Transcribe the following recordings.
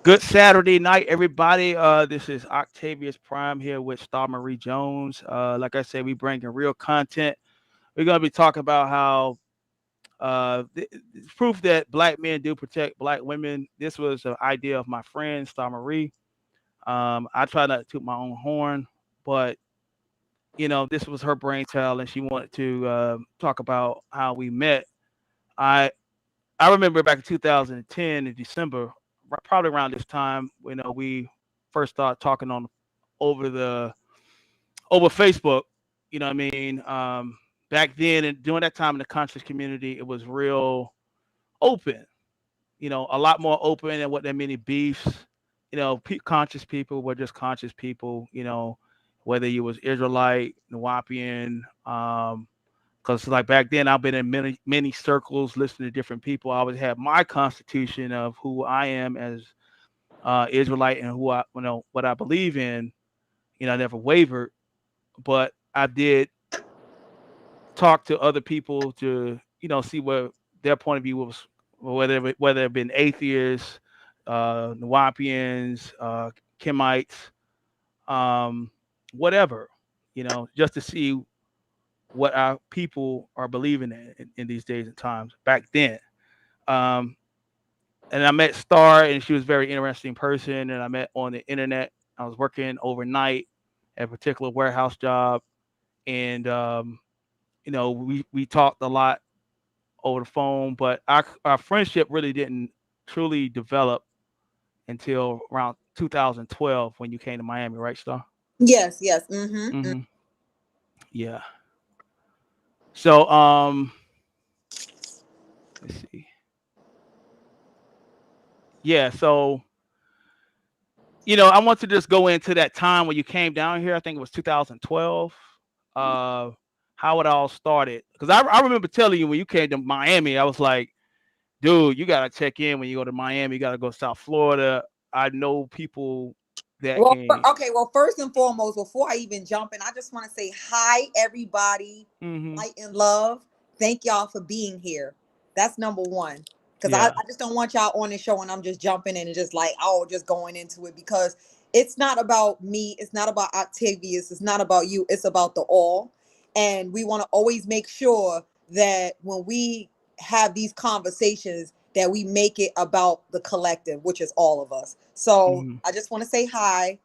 Good Saturday night, everybody. This is Octavius Prime here with Starmarie Jones. Like I said, we bringing real content. We're gonna be talking about how it's proof that black men do protect black women. This was an idea of my friend Starmarie. I try not to toot my own horn, but this was her brainchild, and she wanted to talk about how we met. I I remember back in 2010 in December, probably around this time, we first started talking on over the over Facebook. You know what I mean? Back then and during that time in the conscious community, it was real open. A lot more open than what there many beefs. Conscious people were just conscious people. Whether you was Israelite, Nuwapian, because like back then I've been in many circles listening to different people. I always had my constitution of who I am as Israelite and who I what I believe in. I never wavered, but I did talk to other people to see what their point of view was, whether it been atheists, Nuwapians, Kemites, whatever, just to see what our people are believing in these days and times back then. Um, and I met Star, and she was a very interesting person. And I met on the internet. I was working overnight at a particular warehouse job, and we talked a lot over the phone. But our friendship really didn't truly develop until around 2012 when you came to Miami, right, Star? Yes, yes. Mm-hmm. Mm-hmm. Yeah. So let's see. Yeah. So I want to just go into that time when you came down here. I think it was 2012. Uh, how it all started. Because I remember telling you when you came to Miami, I was like, dude, you got to check in when you go to Miami. You got to go to South Florida. I know people that Well, can. okay. Well, first and foremost, before I even jump in, I just want to say hi, everybody. Hmm. Light and love. Thank y'all for being here. That's number one. Because Yeah. I just don't want y'all on the show and I'm just jumping in and just like, oh, just going into it because it's not about me. It's not about Octavius. It's not about you. It's about the all. And we want to always make sure that when we have these conversations, that we make it about the collective, which is all of us. So Hmm. I just want to say hi.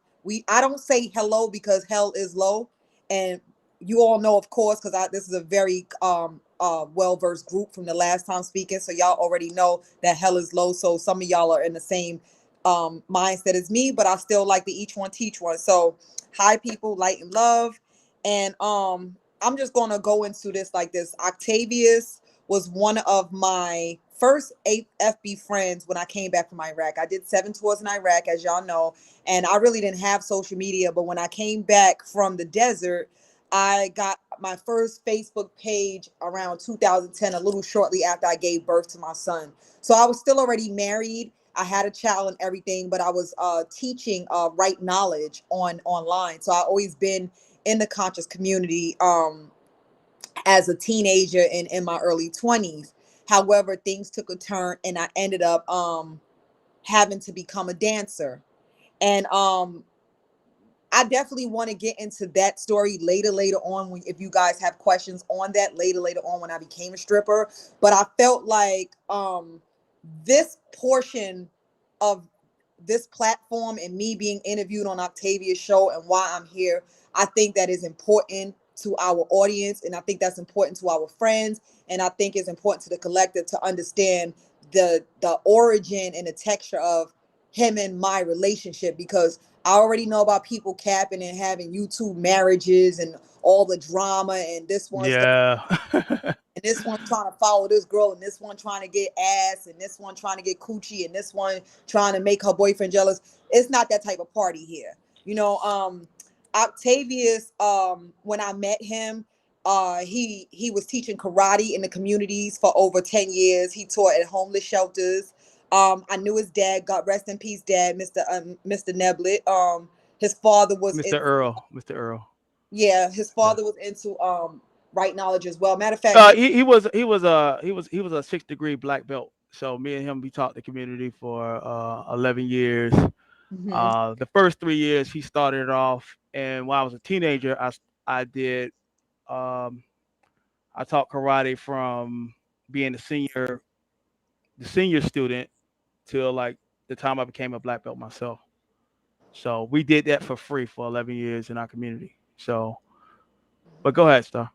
I don't say hello because hell is low, and you all know, of course, because this is a very well versed group from the last time speaking, so y'all already know that hell is low. So some of y'all are in the same mindset as me, but I still like to each one teach one. So hi, people, light and love, and I'm just gonna go into this like this. Octavius was one of my first 8 FB friends when I came back from Iraq. I did 7 tours in Iraq, as y'all know, and I really didn't have social media. But when I came back from the desert, I got my first Facebook page around 2010, a little shortly after I gave birth to my son. So I was still already married. I had a child and everything, but I was teaching right knowledge online. So I always been in the conscious community. As a teenager and in my early 20s. However, things took a turn and I ended up having to become a dancer. And I definitely want to get into that story later on when if you guys have questions on that later on when I became a stripper. But I felt like this portion of this platform and me being interviewed on Octavia's show and why I'm here, I think that is important to our audience, and I think that's important to our friends, and I think it's important to the collective to understand the origin and the texture of him and my relationship, because I already know about people capping and having YouTube marriages and all the drama, and this one's Yeah. and this one trying to follow this girl, and this one trying to get ass, and this one trying to get coochie, and this one trying to make her boyfriend jealous. It's not that type of party here. Octavius, when I met him, he was teaching karate in the communities for over 10 years. He taught at homeless shelters. I knew his dad, God rest in peace, dad, Mr. Neblet. His father was Mr. Earl. Mr. Earl. yeah, his Yeah. father was into right knowledge as well. Matter of fact, He was a 6th degree black belt So me and him, we taught the community for 11 years. Hmm. The first 3 years, he started it off, and while I was a teenager, I did um, I taught karate from being the senior student till like the time I became a black belt myself. So we did that for free for 11 years in our community. So, but go ahead, Star.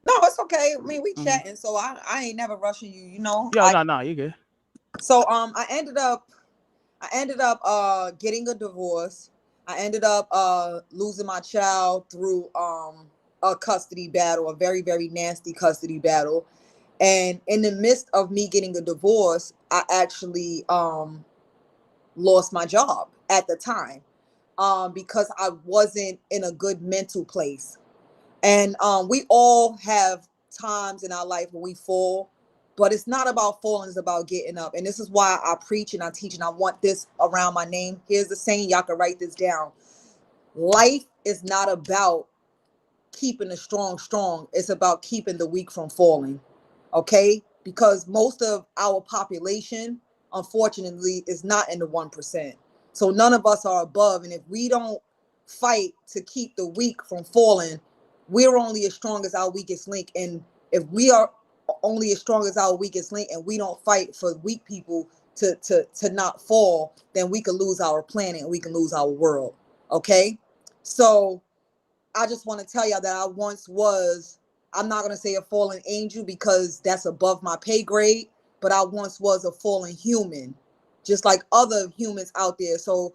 No, it's okay. I mean, we Mm-hmm. chatting, so I ain't never rushing you. You know, Yo, no, no, you good. so I ended up getting a divorce. I ended up losing my child through a custody battle, a very very nasty custody battle. And in the midst of me getting a divorce, I actually lost my job at the time, because I wasn't in a good mental place. And we all have times in our life where we fall, but it's not about falling, it's about getting up. And this is why I preach and I teach, and I want this around my name. Here's the saying, y'all can write this down. Life is not about keeping the strong strong, it's about keeping the weak from falling. Okay? Because most of our population, unfortunately, is not in the 1%. So none of us are above. And if we don't fight to keep the weak from falling, we're only as strong as our weakest link. And if we are only as strong as our weakest link and we don't fight for weak people to not fall, then we could lose our planet and we can lose our world. Okay? So I just want to tell y'all that I once was, I'm not going to say a fallen angel because that's above my pay grade, but I once was a fallen human, just like other humans out there. So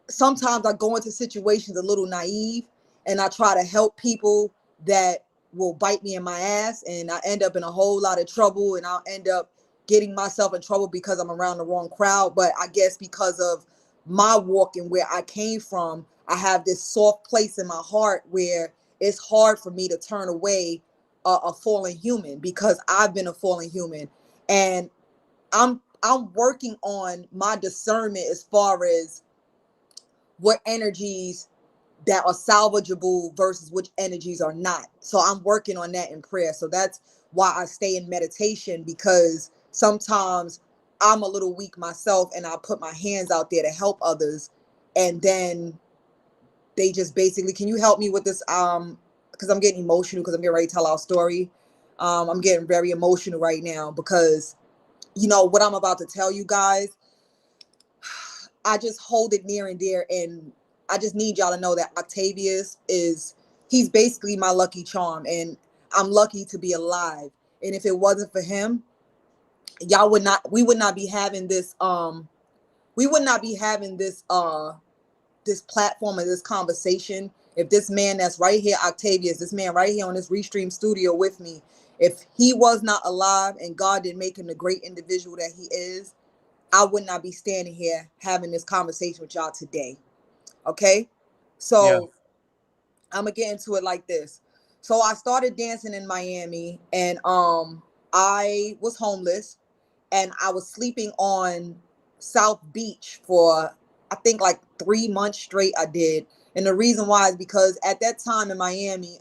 sometimes I go into situations a little naive and I try to help people that will bite me in my ass, and I end up in a whole lot of trouble, and I'll end up getting myself in trouble because I'm around the wrong crowd. But I guess because of my walk and where I came from, I have this soft place in my heart where it's hard for me to turn away a fallen human because I've been a fallen human. And I'm working on my discernment as far as what energies that are salvageable versus which energies are not. So I'm working on that in prayer. So that's why I stay in meditation, because sometimes I'm a little weak myself and I put my hands out there to help others, and then they just basically, can you help me with this? Because I'm getting emotional because I'm getting ready to tell our story. I'm getting very emotional right now because you know what I'm about to tell you guys. I just hold it near and dear, and I just need y'all to know that Octavius he's basically my lucky charm, and I'm lucky to be alive. And if it wasn't for him, we would not be having this platform and this conversation. If this man that's right here, Octavius, this man right here on this Restream studio with me, if he was not alive and God didn't make him the great individual that he is, I would not be standing here having this conversation with y'all today. Okay? Yeah. So I'm gonna get into it like this. So I started dancing in Miami, and I was homeless and I was sleeping on South Beach for I think like 3 months straight I did. And the reason why is because at that time in Miami,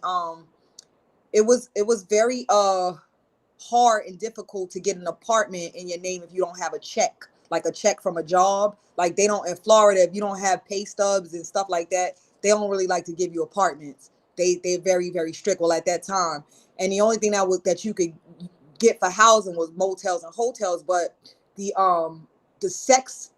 it was very hard and difficult to get an apartment in your name if you don't have a check, like a check from a job. Like they don't in Florida, if you don't have pay stubs and stuff like that, they don't really like to give you apartments. They're very very strict. Well, at that time, and the only thing that you could get for housing was motels and hotels. But the sex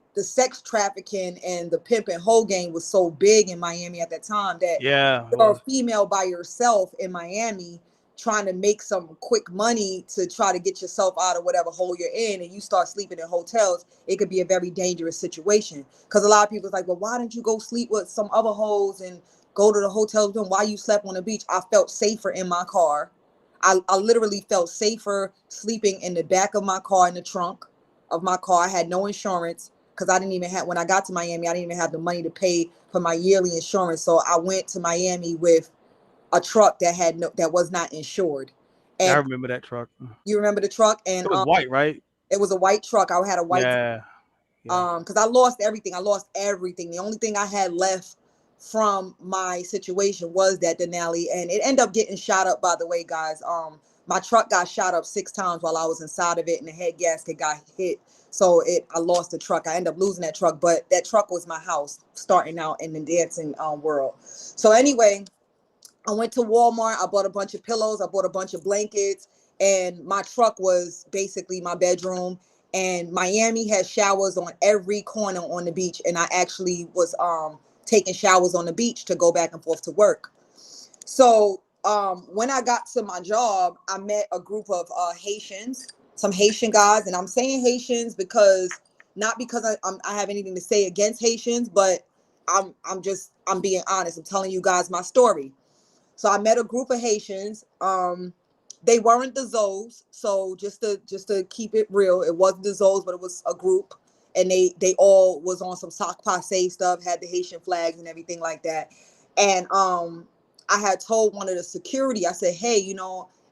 trafficking and the pimp and hoe game was so big in Miami at that time that Yeah, it you're a was. female by yourself in Miami trying to make some quick money to try to get yourself out of whatever hole you're in, and you start sleeping in hotels, it could be a very dangerous situation. Because a lot of people's like, well, why didn't you go sleep with some other hoes and go to the hotels with them? Why you slept on the beach? I felt safer in my car. I literally felt safer sleeping in the back of my car, in the trunk of my car. I had no insurance because I didn't even have, when I got to Miami, I didn't even have the money to pay for my yearly insurance. So I went to Miami with a truck that was not insured. Yeah, I And remember that truck. you remember the truck? And It was white, right? it was a white truck. I had a white Yeah, yeah. because I lost everything. I lost everything. The only thing I had left from my situation was that Denali, and it ended up getting shot up. By the way, guys, my truck got shot up 6 times while I was inside of it, and the head gasket got hit. So I lost the truck. I ended up losing that truck, but that truck was my house starting out in the dancing world. So anyway, I went to Walmart. I bought a bunch of pillows. I bought a bunch of blankets, and my truck was basically my bedroom. And Miami has showers on every corner on the beach, and I actually was taking showers on the beach to go back and forth to work. So when I got to my job, I met a group of Haitians, some Haitian guys, and I'm saying Haitians because not because I have anything to say against Haitians, but I'm being honest. I'm telling you guys my story. So I met a group of Haitians. They weren't the Zoes, so just to keep it real, it wasn't the Zoes, but it was a group, and they all was on some sock passe stuff, had the Haitian flags and everything like that. And I had told one of the security, I said, hey,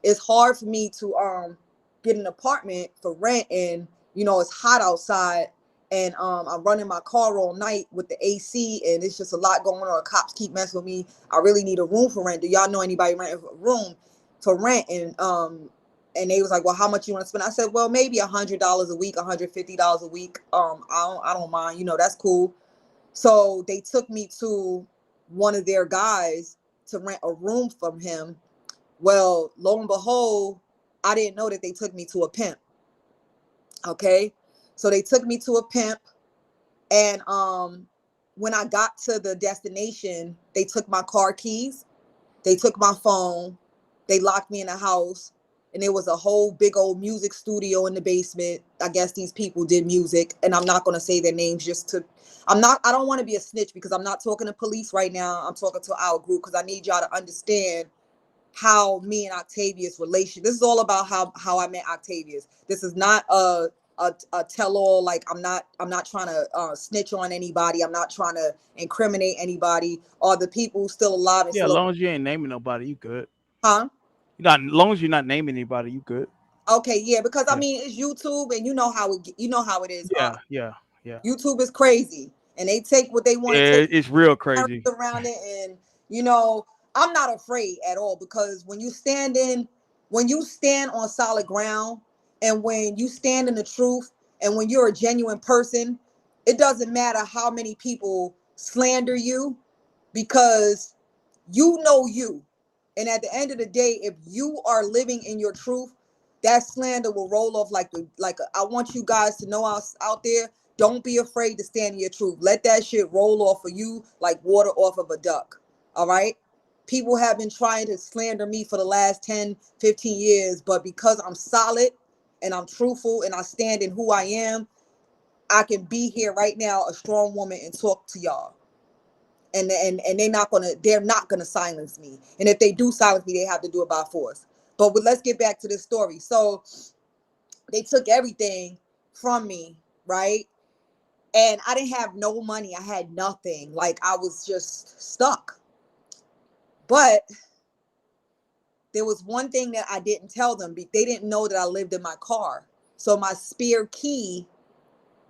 it's hard for me to get an apartment for rent, and it's hot outside, and I'm running my car all night with the AC, and it's just a lot going on. Cops keep messing with me. I really need a room for rent. Do y'all know anybody renting a room for rent? And they was like, well, how much you want to spend? I said, well, maybe $100 a week, $150 a week. I don't mind. That's cool. So they took me to one of their guys to rent a room from him. Well, lo and behold, I didn't know that they took me to a pimp. Okay, so they took me to a pimp, and when I got to the destination, they took my car keys, they took my phone, they locked me in a house, and there was a whole big old music studio in the basement. I guess these people did music, and I'm not going to say their names I don't want to be a snitch, because I'm not talking to police right now. I'm talking to our group, because I need y'all to understand how me and Octavius relation. This is all about how I met Octavius. This is not a tell all. Like, I'm not trying to snitch on anybody. I'm not trying to incriminate anybody, or the people still alive and Yeah, as still. long as you ain't naming nobody, you good. Huh? As long as you're not naming anybody, you good. Okay, yeah, because I Yeah, mean it's YouTube, and you know how it is. yeah, yeah, yeah. YouTube is crazy, and they take what they want to take, It's real crazy. around it. And you know I'm not afraid at all, because when you stand on solid ground, and when you stand in the truth, and when you're a genuine person, it doesn't matter how many people slander you, because you. And at the end of the day, if you are living in your truth, that slander will roll off I want you guys to know out there, don't be afraid to stand in your truth. Let that shit roll off of you like water off of a duck. All right? People have been trying to slander me for the last 10, 15 years, but because I'm solid and I'm truthful and I stand in who I am, I can be here right now, a strong woman, and talk to y'all. And they're not gonna silence me. And if they do silence me, they have to do it by force. But let's get back to this story. So they took everything from me, right? And I didn't have no money. I had nothing. Like, I was just stuck. But there was one thing that I didn't tell them. They didn't know that I lived in my car. So my spare key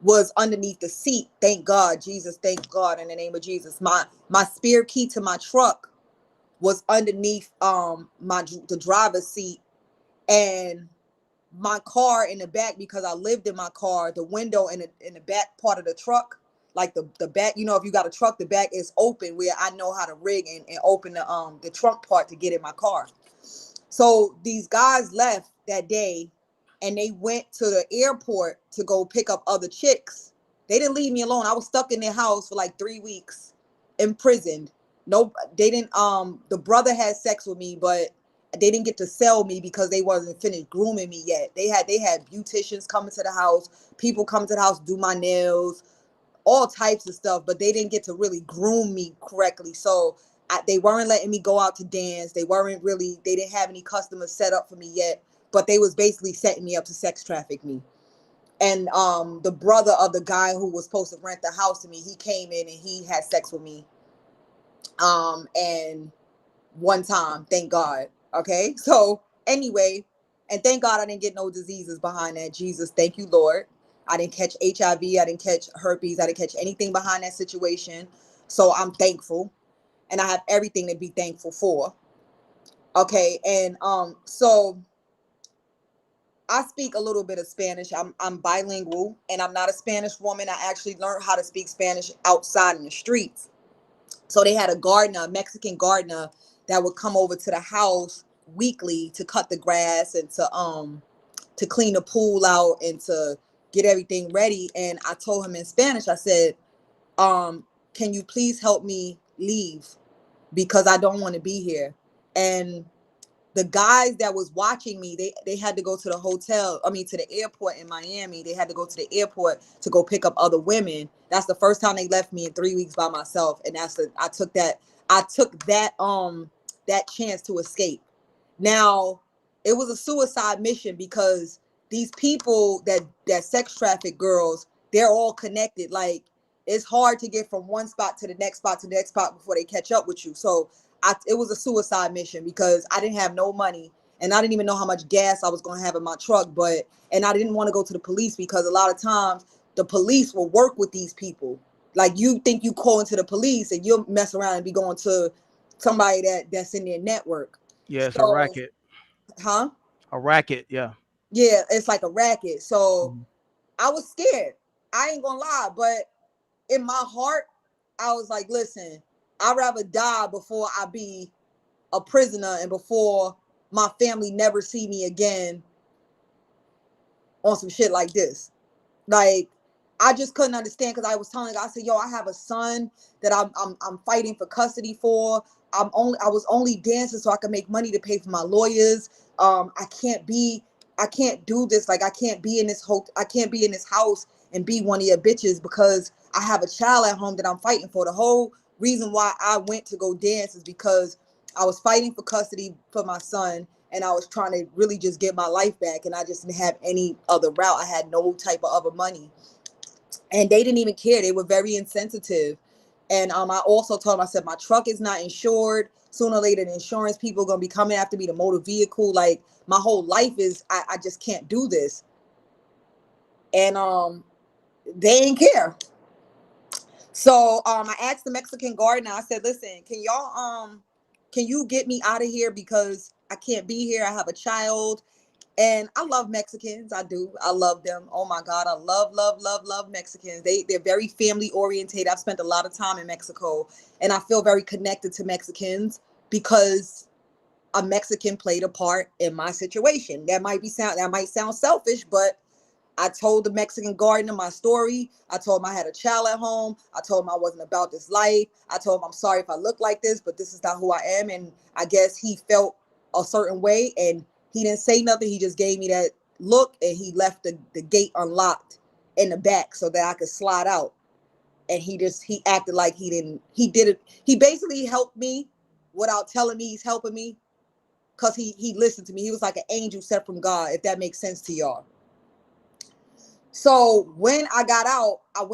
was underneath the seat. Thank God, Jesus. Thank God, in the name of Jesus. My spare key to my truck was underneath the driver's seat, and my car in the back, because I lived in my car, the window in the back part of the truck, like the back, if you got a truck, the back is open, where I know how to rig and open the trunk part to get in my car. So these guys left that day, and they went to the airport to go pick up other chicks. They didn't leave me alone. I was stuck in their house for like 3 weeks, imprisoned. No, they didn't. The brother had sex with me, but they didn't get to sell me because they wasn't finished grooming me yet. They had beauticians coming to the house, people coming to the house, do my nails, all types of stuff, but they didn't get to really groom me correctly. So they weren't letting me go out to dance. They didn't have any customers set up for me yet, but they was basically setting me up to sex traffic me. And the brother of the guy who was supposed to rent the house to me, he came in and he had sex with me. And one time, thank God. Okay. So anyway, and thank God I didn't get no diseases behind that. Jesus, thank you, Lord. I didn't catch HIV. I didn't catch herpes. I didn't catch anything behind that situation. So I'm thankful. And I have everything to be thankful for. Okay. And so I speak a little bit of Spanish. I'm bilingual, and I'm not a Spanish woman. I actually learned how to speak Spanish outside in the streets. So they had a gardener, a Mexican gardener, that would come over to the house weekly to cut the grass and to clean the pool out and to get everything ready. And I told him in Spanish, I said, can you please help me leave because I don't want to be here. And the guys that was watching me, they had to go to the hotel, I mean to the airport in Miami. They had to go to the airport to go pick up other women. That's the first time they left me in 3 weeks by myself. And I took that chance to escape. Now, it was a suicide mission because these people that sex traffic girls, they're all connected. Like, it's hard to get from one spot to the next spot to the next spot before they catch up with you. So it was a suicide mission because I didn't have no money and I didn't even know how much gas I was going to have in my truck. And I didn't want to go to the police because a lot of times the police will work with these people. Like, you think you call into the police and you'll mess around and be going to somebody that's in their network. Yeah, it's a So, racket. huh? A racket. Yeah. Yeah, it's like a racket. So Mhm. I was scared. I ain't gonna lie, but in my heart, I was like, listen, I'd rather die before I be a prisoner and before my family never see me again on some shit like this. Like, I just couldn't understand because I was telling I said, yo, I have a son that I'm fighting for custody for. I was only dancing so I could make money to pay for my lawyers. I can't do this. Like, I can't be in this house and be one of your bitches because I have a child at home that I'm fighting for. The whole reason why I went to go dance is because I was fighting for custody for my son and I was trying to really just get my life back, and I just didn't have any other route. I had no type of other money, and they didn't even care. They were very insensitive. And I also told them, I said, my truck is not insured. Sooner or later, the insurance people are gonna be coming after me, the motor vehicle. Like, my whole life is, I just can't do this. And they didn't care. So I asked the Mexican gardener. I said, listen, can you get me out of here because I can't be here. I have a child. And I love Mexicans. I do. I love them. Oh my God. I love, love, love, love Mexicans. They're very family oriented. I've spent a lot of time in Mexico and I feel very connected to Mexicans because a Mexican played a part in my situation. That might sound selfish, but I told the Mexican gardener my story. I told him I had a child at home. I told him I wasn't about this life. I told him I'm sorry if I look like this, but this is not who I am. And I guess he felt a certain way and he didn't say nothing. He just gave me that look and he left the gate unlocked in the back so that I could slide out. And he acted like he did it. He basically helped me without telling me he's helping me because he listened to me. He was like an angel sent from God, if that makes sense to y'all. So when I got out, I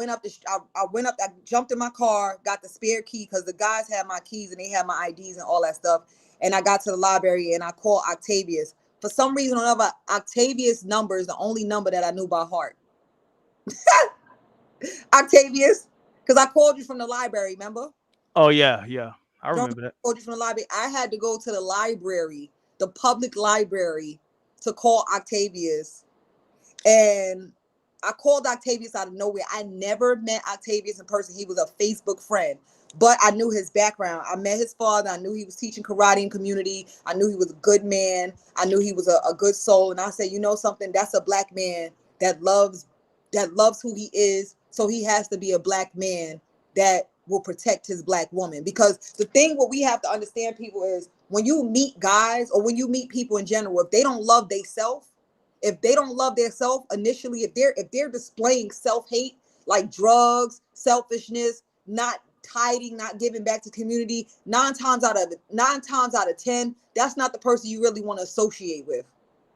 jumped in my car, got the spare key because the guys had my keys and they had my IDs and all that stuff. And I got to the library and I called Octavius. For some reason or another, Octavius' number is the only number that I knew by heart. Octavius, because I called you from the library, remember? Oh yeah, yeah. I Remember remember that. I called you from the library? I had to go to the library, the public library, to call Octavius. And I called Octavius out of nowhere. I never met Octavius in person. He was a Facebook friend, but I knew his background. I met his father. I knew he was teaching karate in community. I knew he was a good man. I knew he was a good soul. And I said, you know something? That's a black man that loves who he is. So he has to be a black man that will protect his black woman. Because the thing what we have to understand, people, is when you meet guys or when you meet people in general, if they don't love themselves, if they don't love their self initially, if they're displaying self-hate, like drugs, selfishness, not tiding, not giving back to community, nine times out of 10, that's not the person you really want to associate with.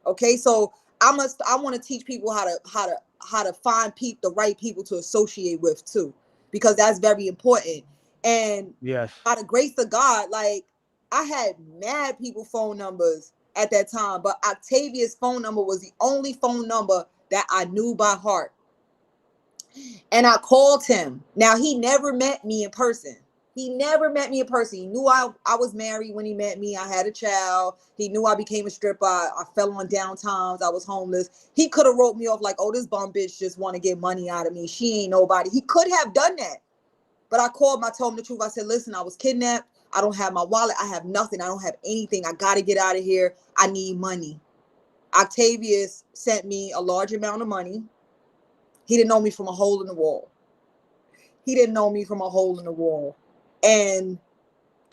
Okay, so I want to teach people how to find the right people to associate with too, because that's very important. And Yes. by the grace of God, like, I had mad people phone numbers at that time, but Octavia's phone number was the only phone number that I knew by heart. And I called him. Now, he never met me in person. He never met me in person. He knew I was married when he met me. I had a child. He knew I became a stripper. I fell on downtowns. I was homeless. He could have wrote me off like, oh, this bum bitch just want to get money out of me. She ain't nobody. He could have done that. But I called him. I told him the truth. I said, listen, I was kidnapped. I don't have my wallet. I have nothing. I don't have anything. I got to get out of here. I need money. Octavius sent me a large amount of money. He didn't know me from a hole in the wall. He didn't know me from a hole in the wall. And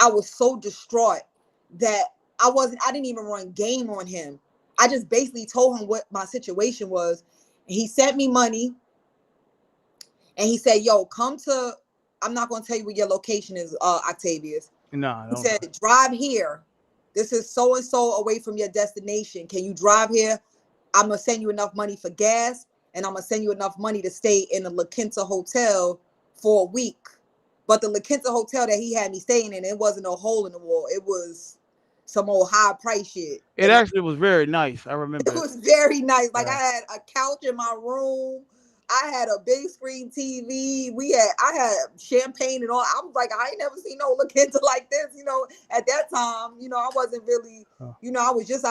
I was so distraught that I didn't even run game on him. I just basically told him what my situation was. He sent me money and he said, yo, I'm not going to tell you what your location is, Octavius. No, I He don't know. said, drive here. This is so-and-so away from your destination. Can you drive here? I'm going to send you enough money for gas, and I'm going to send you enough money to stay in the La Quinta Hotel for a week. But the La Quinta Hotel that he had me staying in, it wasn't no hole in the wall. It was some old high price shit. It And actually was very nice. I it remember it. was very nice. Like, I Yeah. had a couch in my room. I had a big screen TV. I had champagne and all. I was like, I ain't never seen no La Quinta like this. At that time, I wasn't really, Oh. I was just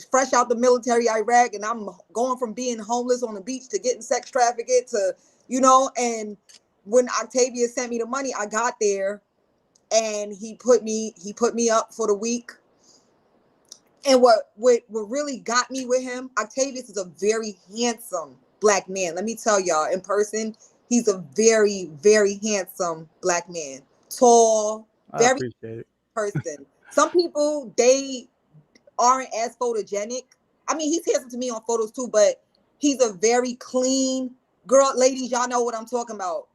fresh out the military, Iraq, and I'm going from being homeless on the beach to getting sex trafficked to, and when Octavius sent me the money, I got there and he put me up for the week. And what really got me with him, Octavius is a very handsome black man. Let me tell y'all, in person, he's a very, very handsome black man. Tall, I very appreciate it. person. Some people, they aren't as photogenic. I mean, he's handsome to me on photos too, but he's a very clean girl. Ladies, y'all know what I'm talking about.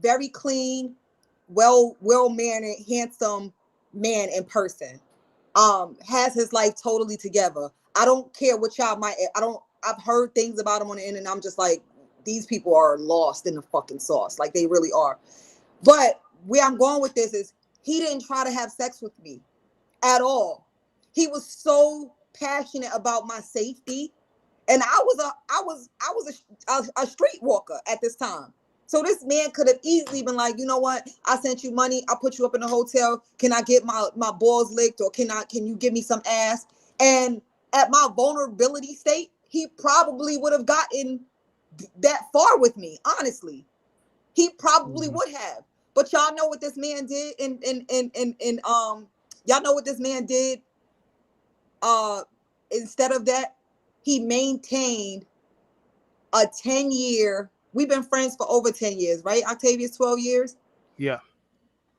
Very clean, well-mannered, handsome man in person. Has his life totally together. I don't care what y'all I've heard things about him on the internet. I'm just like, these people are lost in the fucking sauce. Like, they really are. But where I'm going with this is, he didn't try to have sex with me at all. He was so passionate about my safety. And I was a streetwalker at this time. So this man could have easily been like, you know what? I sent you money. I put you up in a hotel. Can I get my balls licked, or can you give me some ass? And at my vulnerability state, he probably would have gotten that far with me. Honestly, he probably Mhm. would have. But y'all know what this man did, y'all know what this man did. Uh, Instead of that, he maintained a 10-year. We've been friends for over 10 years, right? Octavius, 12 years. Yeah.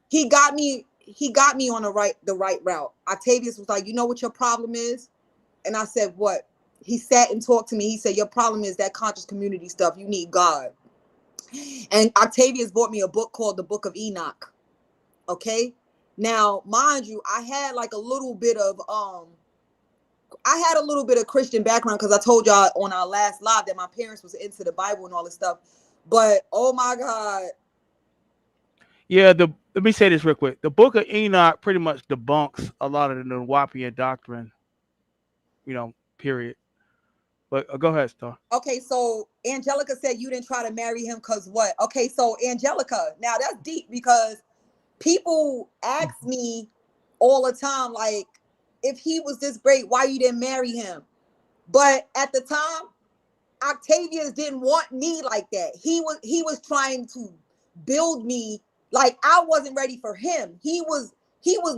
He got me on the right route. Octavius was like, you know what your problem is? And I said, what? He sat and talked to me. He said, your problem is that conscious community stuff. You need God. And Octavius bought me a book called The Book of Enoch. Okay. Now, mind you, I had a little bit of Christian background, because I told y'all on our last live that my parents was into the Bible and all this stuff. But oh my God. Yeah. Let me say this real quick. The Book of Enoch pretty much debunks a lot of the Nuwapian doctrine. Period. But go ahead, Star. Okay, so Angelica said you didn't try to marry him because what? Okay, so Angelica, now that's deep, because people ask me all the time, like, if he was this great, why you didn't marry him? But at the time, Octavius didn't want me like that. He was trying to build me like I wasn't ready for him. He was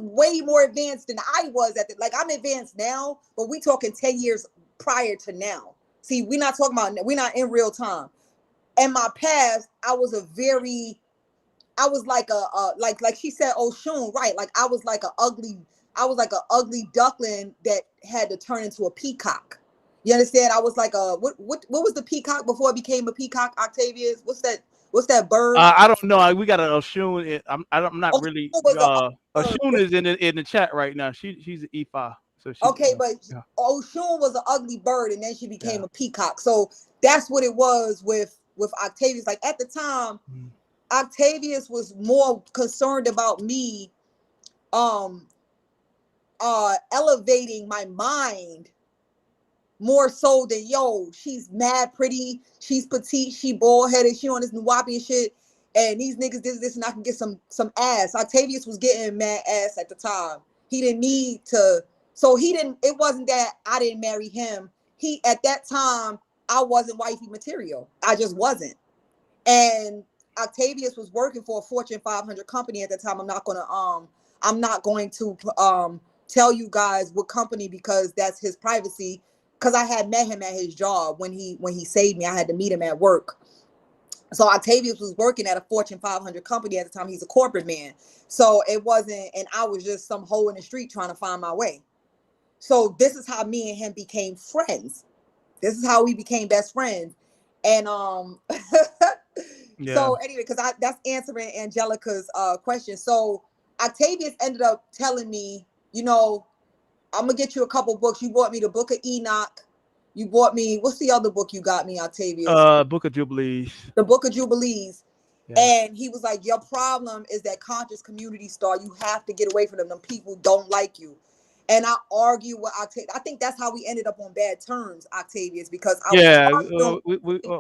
way more advanced than I was like, I'm advanced now, but we talking 10 years prior to now. See, we're not in real time. In my past, I was like like she said, Oshun, right? Like I was like a ugly duckling that had to turn into a peacock. You understand? I was like what was the peacock before it became a peacock, Octavius? What's that bird? I don't know. We got a Oshun. I'm not really. Oshun was a Oshun is in the chat right now. She's an Ifa. So she. okay, but Yeah. Oshun was an ugly bird, and then she became Yeah. a peacock. So that's what it was with Octavius. Like, at the time, Mm. Octavius was more concerned about me um elevating my mind more so than, yo, she's mad pretty, she's petite, she bald headed, she on this Nuwapian shit. and these niggas did this, and I can get some ass. Octavius was getting mad ass at the time. He didn't need to, so he didn't. It wasn't that I didn't marry him. He at that time I wasn't wifey material. I just wasn't. And Octavius was working for a Fortune 500 company at the time. I'm not going to tell you guys what company because that's his privacy. Because I had met him at his job when he saved me. I had to meet him at work. So Octavius was working at a Fortune 500 company at the time. He's a corporate man. So it wasn't, and I was just some hoe in the street trying to find my way. So this is how me and him became friends. This is how we became best friends. And Yeah. so anyway, because I that's answering Angelica's question. So Octavius ended up telling me, you know, I'm gonna get you a couple books. You bought me the Book of Enoch. You bought me, what's the other book you got me, Octavius? Book of Jubilees. The Book of Jubilees. Yeah. And he was like, your problem is that conscious community star. You have to get away from them. Them people don't like you. And I argue with Octavius. I think that's how we ended up on bad terms, Octavius, because I was Yeah. arguing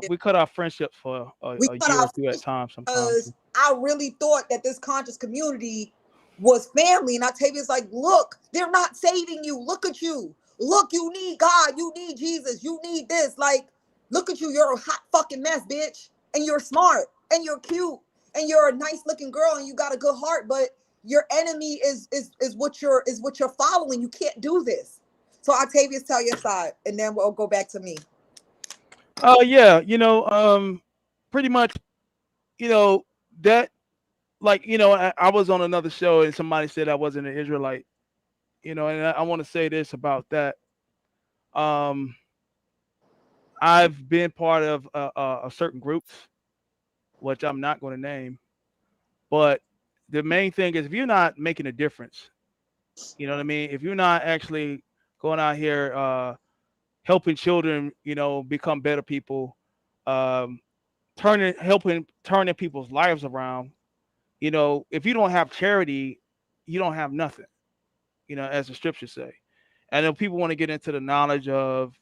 We cut our friendship for we a cut year or our two at friendship times sometimes. because I really thought that this conscious community was family. And Octavius like, look, they're not saving you. Look at you. Look, you need God. You need Jesus. You need this. Like, look at you. You're a hot fucking mess, bitch. And you're smart. And you're cute. And you're a nice looking girl. And you got a good heart. But your enemy is what you're following. You can't do this. So Octavius, tell your side. And then we'll go back to me. Yeah, pretty much, you know, that like, I was on another show and somebody said I wasn't an Israelite, and I want to say this about that. Um, I've been part of a certain groups, which I'm not going to name, but the main thing is if you're not making a difference, you know what I mean? If you're not actually going out here helping children, become better people, um, helping turning people's lives around, if you don't have charity, you don't have nothing, as the scriptures say. And then people want to get into the knowledge of,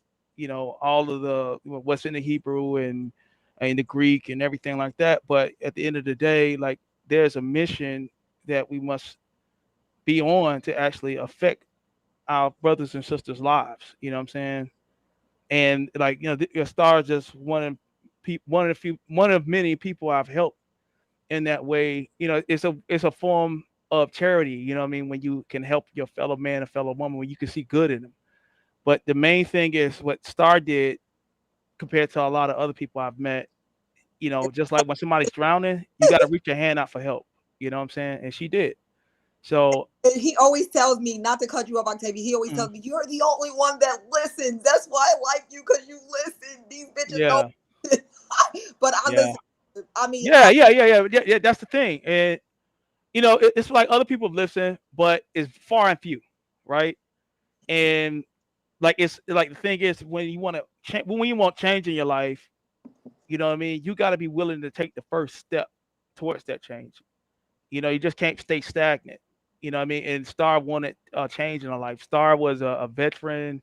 all of the what's in the Hebrew and the Greek and everything like that. But at the end of the day, like there's a mission that we must be on to actually affect our brothers and sisters' lives. You know what I'm saying? And like your star is just one of many people I've helped in that way. It's a form of charity. You know what I mean? When you can help your fellow man and fellow woman, when you can see good in them. But the main thing is what Star did compared to a lot of other people I've met. Just like when somebody's drowning, you got to reach your hand out for help. You know what I'm saying? And she did. So He always tells me not to cut you up, Octavia. He always mm, tells me you're the only one that listens. That's why I like you because you listen. These bitches don't, yeah, but I yeah, listen. I mean, yeah, yeah, yeah, yeah, yeah, yeah. That's the thing, and it's like other people listen, but it's far and few, right? And like it's like the thing is when you want to when you want change in your life, you know what I mean. You got to be willing to take the first step towards that change. You just can't stay stagnant. You know what I mean. And Star wanted a change in her life. Star was a veteran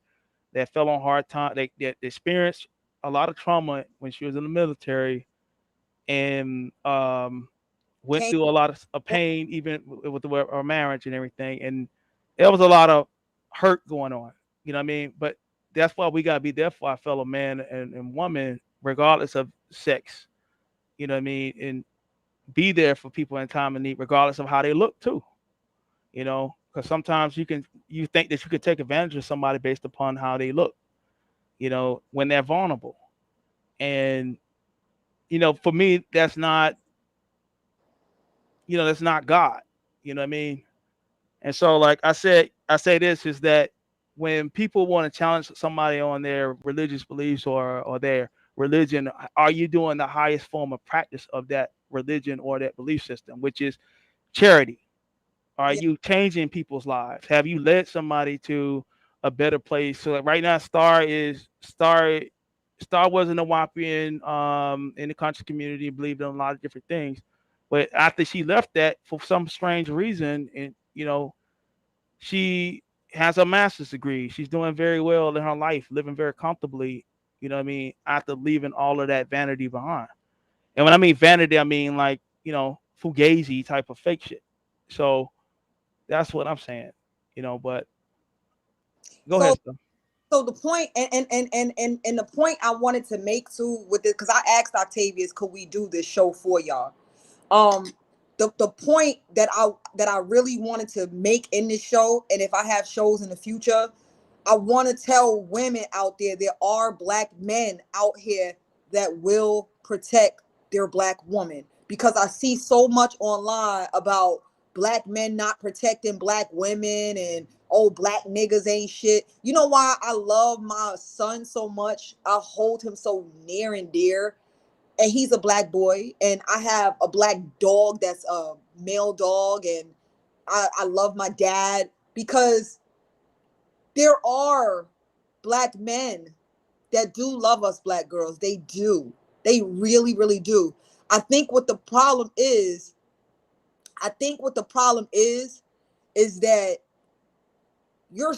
that fell on hard time. That experienced a lot of trauma when she was in the military, and went came. through a lot of pain, even with our marriage and everything. And there was a lot of hurt going on. You know what I mean? But that's why we gotta be there for our fellow man and woman, regardless of sex. You know what I mean? And be there for people in time of need, regardless of how they look too. Because sometimes you think that you could take advantage of somebody based upon how they look. When they're vulnerable. And for me, that's not God. You know what I mean? And so, like I say this is that when people want to challenge somebody on their religious beliefs or their religion, are you doing the highest form of practice of that religion or that belief system, which is charity? Are Yeah, you changing people's lives? Have you led somebody to a better place? So like right now, Star wasn't a Wapian in the conscious community, believed in a lot of different things. But after she left that for some strange reason, and she has a master's degree. She's doing very well in her life, living very comfortably, you know what I mean, after leaving all of that vanity behind. And when I mean vanity, I mean like fugazi type of fake shit. So that's what I'm saying. But go So ahead, sir. so the point and the point I wanted to make too with this, because I asked Octavius, could we do this show for y'all? Um, the point that I really wanted to make in this show, and if I have shows in the future, I want to tell women out there are black men out here that will protect their black woman, because I see so much online about black men not protecting black women, and oh, black niggas ain't shit. You know why I love my son so much? I hold him so near and dear, and he's a black boy, and I have a black dog that's a male dog, and I love my dad, because there are black men that do love us black girls. They do. They really, really do. I think what the problem is, I think what the problem is that you're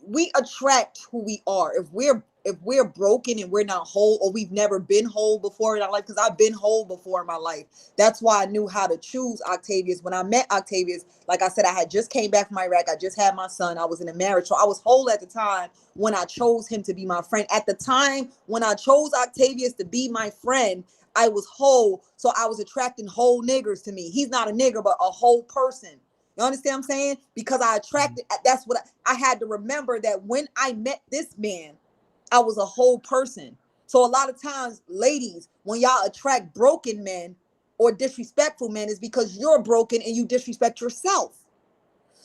we attract who we are. If we're broken and we're not whole, or we've never been whole before in our life, because I've been whole before in my life. That's why I knew how to choose Octavius. When I met Octavius, like I said, I had just came back from Iraq. I just had my son. I was in a marriage, so I was whole at the time when I chose him to be my friend. At the time when I chose Octavius to be my friend, I was whole, so I was attracting whole niggers to me. He's not a nigger, but a whole person. You understand what I'm saying? Because I attracted, that's what I had to remember, that when I met this man, I was a whole person. So a lot of times, ladies, when y'all attract broken men or disrespectful men, is because you're broken and you disrespect yourself.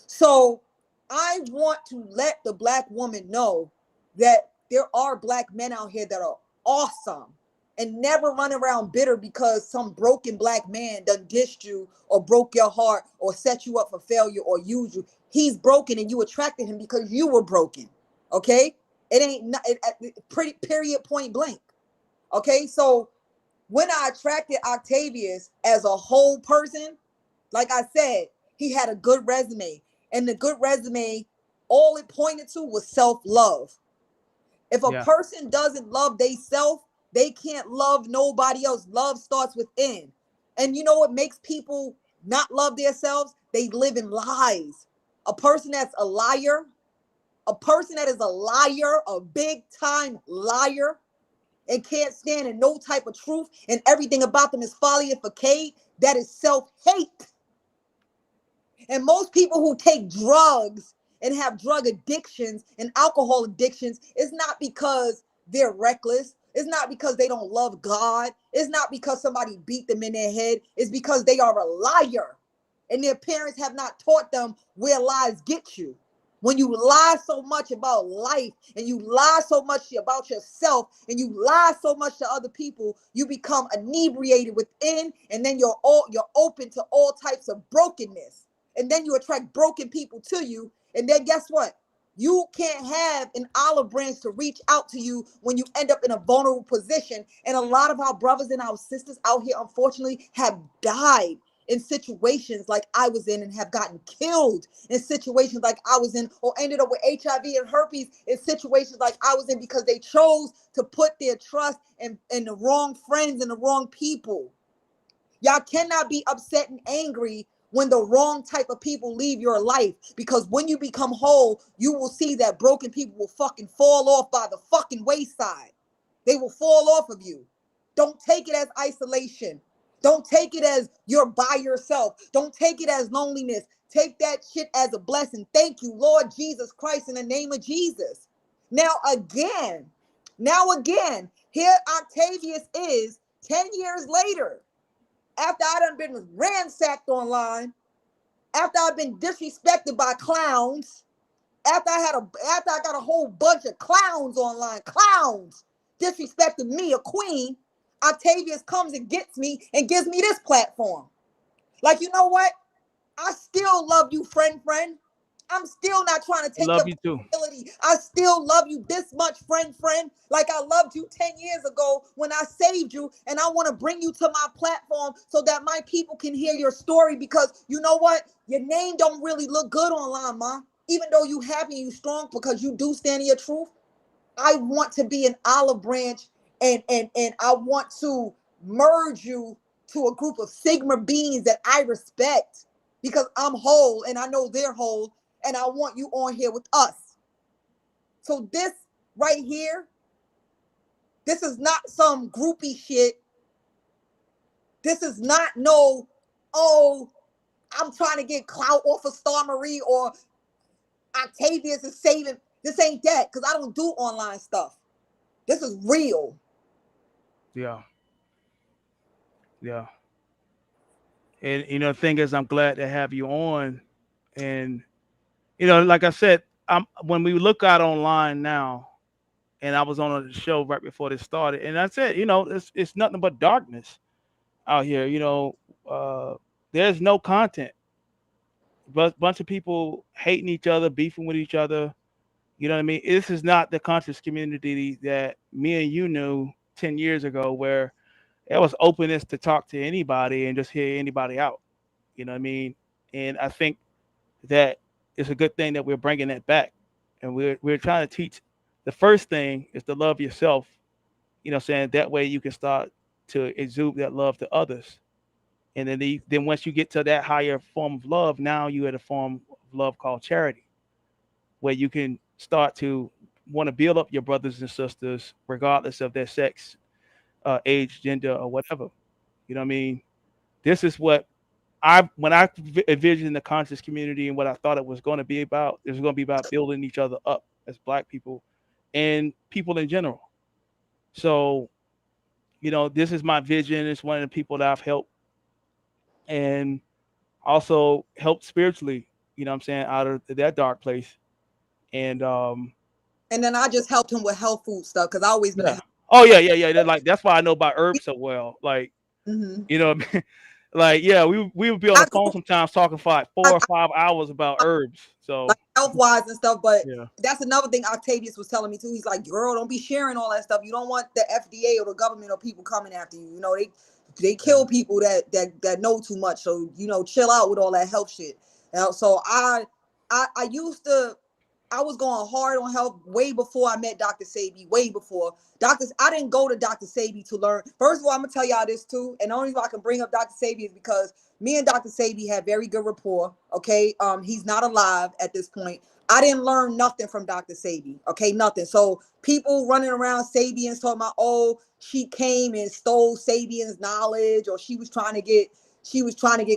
So I want to let the black woman know that there are black men out here that are awesome, and never run around bitter because some broken black man done dissed you or broke your heart or set you up for failure or used you. He's broken and you attracted him because you were broken. Okay? It ain't pretty period, point blank. Okay? So when I attracted Octavius as a whole person, like I said, he had a good resume. And the good resume, all it pointed to was self-love. If a Yeah. person doesn't love they self, they can't love nobody else. Love starts within. And you know what makes people not love themselves? They live in lies. A person that's a liar, a person that is a liar, a big time liar, and can't stand in no type of truth, and everything about them is folly and facade, that is self-hate. And most people who take drugs and have drug addictions and alcohol addictions, it's not because they're reckless. It's not because they don't love God. It's not because somebody beat them in their head. It's because they are a liar. And their parents have not taught them where lies get you. When you lie so much about life, and you lie so much about yourself, and you lie so much to other people, you become inebriated within, and then you're open to all types of brokenness. And then you attract broken people to you. And then guess what? You can't have an olive branch to reach out to you when you end up in a vulnerable position. And a lot of our brothers and our sisters out here, unfortunately, have died in situations like I was in, and have gotten killed in situations like I was in, or ended up with HIV and herpes in situations like I was in, because they chose to put their trust in the wrong friends and the wrong people. Y'all cannot be upset and angry when the wrong type of people leave your life, because when you become whole, you will see that broken people will fucking fall off by the fucking wayside. They will fall off of you. Don't take it as isolation. Don't take it as you're by yourself. Don't take it as loneliness. Take that shit as a blessing. Thank you, Lord Jesus Christ, in the name of Jesus. Now again, here Octavius is 10 years later, after I done been ransacked online, after I've been disrespected by clowns, after I got a whole bunch of clowns online, clowns disrespecting me, a queen. Octavius comes and gets me and gives me this platform. Like, you know what? I still love you, friend. I'm still not trying to I take your love you too. ability. I still love you this much, friend. Like I loved you 10 years ago when I saved you. And I want to bring you to my platform so that my people can hear your story. Because you know what? Your name don't really look good online, ma. Even though you happy and you strong because you do stand in your truth. I want to be an olive branch, and I want to merge you to a group of Sigma beings that I respect because I'm whole and I know they're whole and I want you on here with us. So this right here, this is not some groupie shit. This is not no, oh, I'm trying to get clout off of Starmarie or Octavius is saving. This ain't that because I don't do online stuff. This is real. Yeah. Yeah. And the thing is, I'm glad to have you on. And like I said, when we look out online now, and I was on a show right before this started, and I said, it's nothing but darkness out here. There's no content, but bunch of people hating each other, beefing with each other. You know what I mean? This is not the conscious community that me and you knew 10 years ago, where it was openness to talk to anybody and just hear anybody out. You know what I mean? And I think that it's a good thing that we're bringing that back, and we're trying to teach. The first thing is to love yourself. Saying that way you can start to exude that love to others, and then once you get to that higher form of love, now you're at a form of love called charity, where you can start to want to build up your brothers and sisters, regardless of their sex, age, gender, or whatever. You know what I mean? This is what when I envisioned the conscious community and what I thought it was going to be about. It was going to be about building each other up as Black people and people in general. So, this is my vision. It's one of the people that I've helped and also helped spiritually, what I'm saying, out of that dark place. And And then I just helped him with health food stuff because I always been a yeah. health. Oh yeah, yeah, yeah. That's why I know about herbs so well. Like, Mm-hmm. you know, like yeah, we would be on I the phone go sometimes talking for like I, 4 or 5 hours about herbs. So like health wise and stuff. But yeah, that's another thing Octavius was telling me too. He's like, girl, don't be sharing all that stuff. You don't want the FDA or the government or people coming after you. They yeah, kill people that know too much. So chill out with all that health shit. So I used to. I was going hard on health way before I met Dr. Sabi, way before. I didn't go to Dr. Sabi to learn. First of all, I'm gonna tell y'all this too, and the only reason I can bring up Dr. Sabi is because me and Dr. Sabi had very good rapport. Okay, he's not alive at this point. I didn't learn nothing from Dr. Sabi. Okay, nothing. So people running around Sabians talking about, oh, she came and stole Sabian's knowledge, or she was trying to get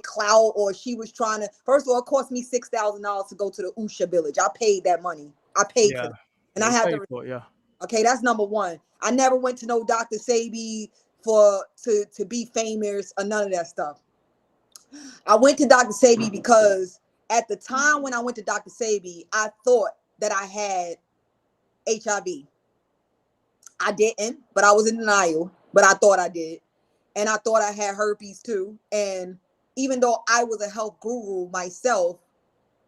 clout, or she was trying to. First of all, it cost me $6,000 to go to the Usha village. I paid that money. I paid for yeah. that, and Yeah, I you had paid to. for it. Yeah, Okay, that's number one. I never went to no Dr. Sabi to be famous or none of that stuff. I went to Dr. Sabi because at the time when I went to Dr. Sabi, I thought that I had HIV. I didn't, but I was in denial. But I thought I did, and I thought I had herpes too. And even though I was a health guru myself,